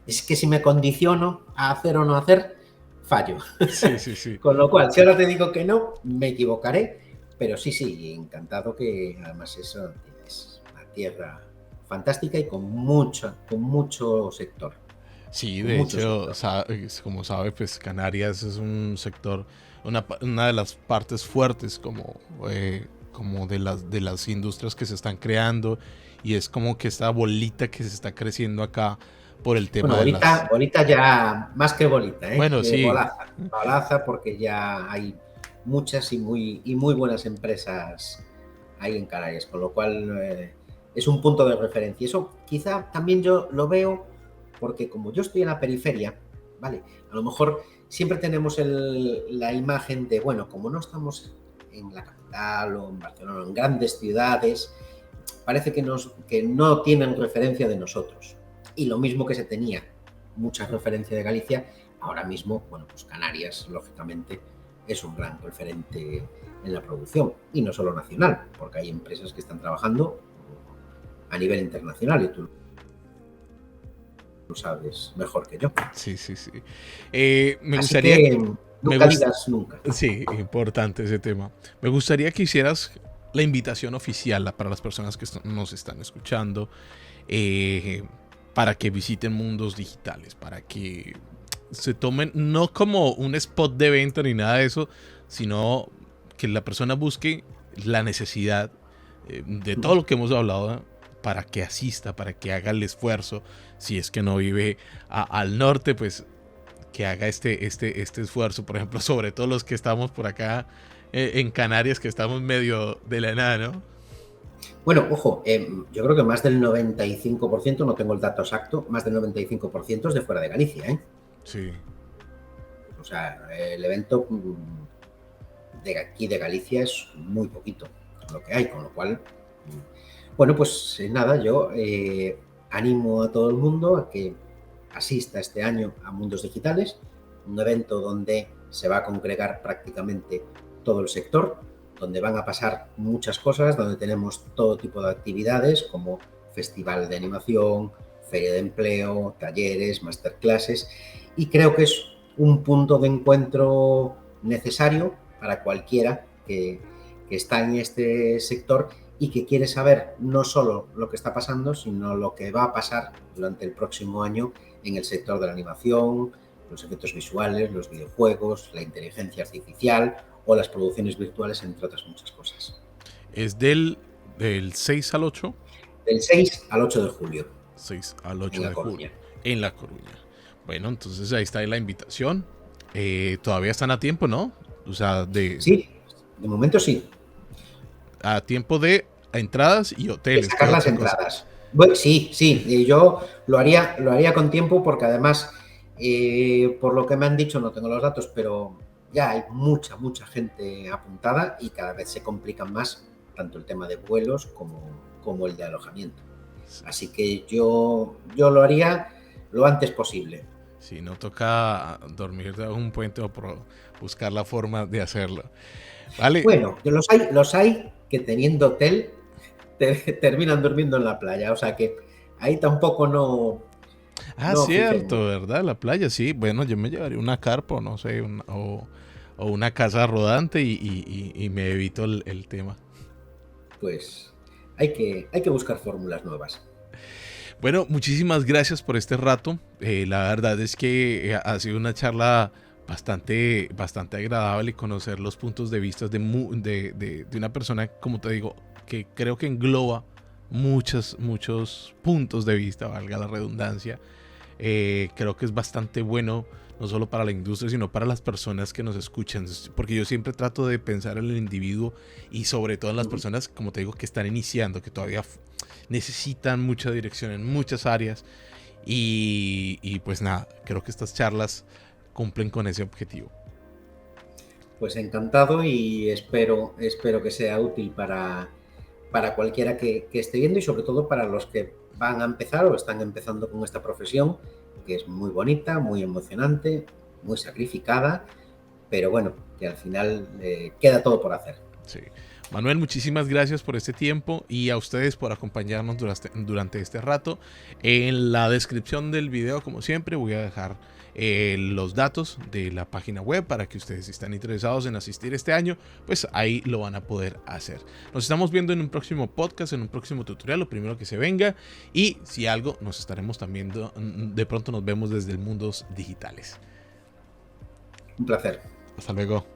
Es que si me condiciono a hacer o no hacer, fallo. Sí. Con lo cual, si ahora te digo que no, me equivocaré, pero sí, encantado, que además eso es una tierra fantástica y con mucho sector. Sí, de hecho, como sabe, pues Canarias es un sector, una de las partes fuertes como de las industrias que se están creando, y es como que esta bolita que se está creciendo acá por el tema de las... Bolita ya, más que bolita, Bueno, sí. Bolaza, porque ya hay muchas y muy buenas empresas ahí en Canarias, con lo cual es un punto de referencia. Eso quizá también yo lo veo porque como yo estoy en la periferia, ¿vale? A lo mejor siempre tenemos la imagen de, bueno, como no estamos en la capital o en Barcelona, en grandes ciudades, parece que no tienen referencia de nosotros. Y lo mismo que se tenía mucha referencia de Galicia, ahora mismo, bueno, pues Canarias, lógicamente, es un gran referente en la producción, y no solo nacional, porque hay empresas que están trabajando a nivel internacional, y tú lo sabes mejor que yo. Sí. Me gustaría que nunca digas nunca. Sí, importante ese tema. Me gustaría que hicieras la invitación oficial para las personas que nos están escuchando, para que visiten Mundos Digitales, para que se tomen, no como un spot de venta ni nada de eso, sino que la persona busque la necesidad de todo lo que hemos hablado, para que asista, para que haga el esfuerzo. Si es que no vive al norte, pues que haga este esfuerzo, por ejemplo, sobre todo los que estamos por acá en Canarias, que estamos medio de la nada, ¿no? Bueno, ojo, yo creo que más del 95%, no tengo el dato exacto, más del 95% es de fuera de Galicia, ¿eh? Sí. O sea, el evento de aquí de Galicia es muy poquito lo que hay, con lo cual, bueno, pues nada, yo animo a todo el mundo a que asista este año a Mundos Digitales, un evento donde se va a congregar prácticamente todo el sector, donde van a pasar muchas cosas, donde tenemos todo tipo de actividades como festival de animación, feria de empleo, talleres, masterclasses, y creo que es un punto de encuentro necesario para cualquiera que que está en este sector y que quiere saber no solo lo que está pasando, sino lo que va a pasar durante el próximo año en el sector de la animación, los efectos visuales, los videojuegos, la inteligencia artificial o las producciones virtuales, entre otras muchas cosas. ¿Es del 6 al 8? Del 6 al 8 de julio. 6 al 8 en de Coruña. julio. En La Coruña. Bueno, entonces ahí está la invitación. Todavía están a tiempo, ¿no? O sea, Sí, de momento sí. A tiempo de entradas y hoteles. De sacar las entradas. Bueno, sí, yo lo haría con tiempo porque además, por lo que me han dicho, no tengo los datos, pero ya hay mucha gente apuntada y cada vez se complican más tanto el tema de vuelos como el de alojamiento. Así que yo lo haría lo antes posible. Si no toca dormir de un puente o buscar la forma de hacerlo. Vale. Bueno, los hay que teniendo hotel terminan durmiendo en la playa, o sea que ahí tampoco no... No cierto, fijemos. ¿Verdad? La playa, sí. Bueno, yo me llevaría una carpa, no sé, o una casa rodante y me evito el tema. Pues hay que buscar fórmulas nuevas. Bueno, muchísimas gracias por este rato. La verdad es que ha sido una charla bastante agradable conocer los puntos de vista de una persona, como te digo, que creo que engloba muchos puntos de vista, valga la redundancia. Creo que es bastante bueno, no solo para la industria, sino para las personas que nos escuchan, porque yo siempre trato de pensar en el individuo y sobre todo en las personas, como te digo, que están iniciando, que todavía necesitan mucha dirección en muchas áreas y pues nada, creo que estas charlas cumplen con ese objetivo. Pues encantado y espero que sea útil para cualquiera que esté viendo y sobre todo para los que van a empezar o están empezando con esta profesión, que es muy bonita, muy emocionante, muy sacrificada, pero bueno, que al final queda todo por hacer. Sí. Manuel, muchísimas gracias por este tiempo y a ustedes por acompañarnos durante este rato. En la descripción del video, como siempre, voy a dejar los datos de la página web para que ustedes, si están interesados en asistir este año, pues ahí lo van a poder hacer. Nos estamos viendo en un próximo podcast, en un próximo tutorial, lo primero que se venga, y si algo, nos estaremos también de pronto nos vemos desde el Mundos Digitales. Un placer. Hasta luego.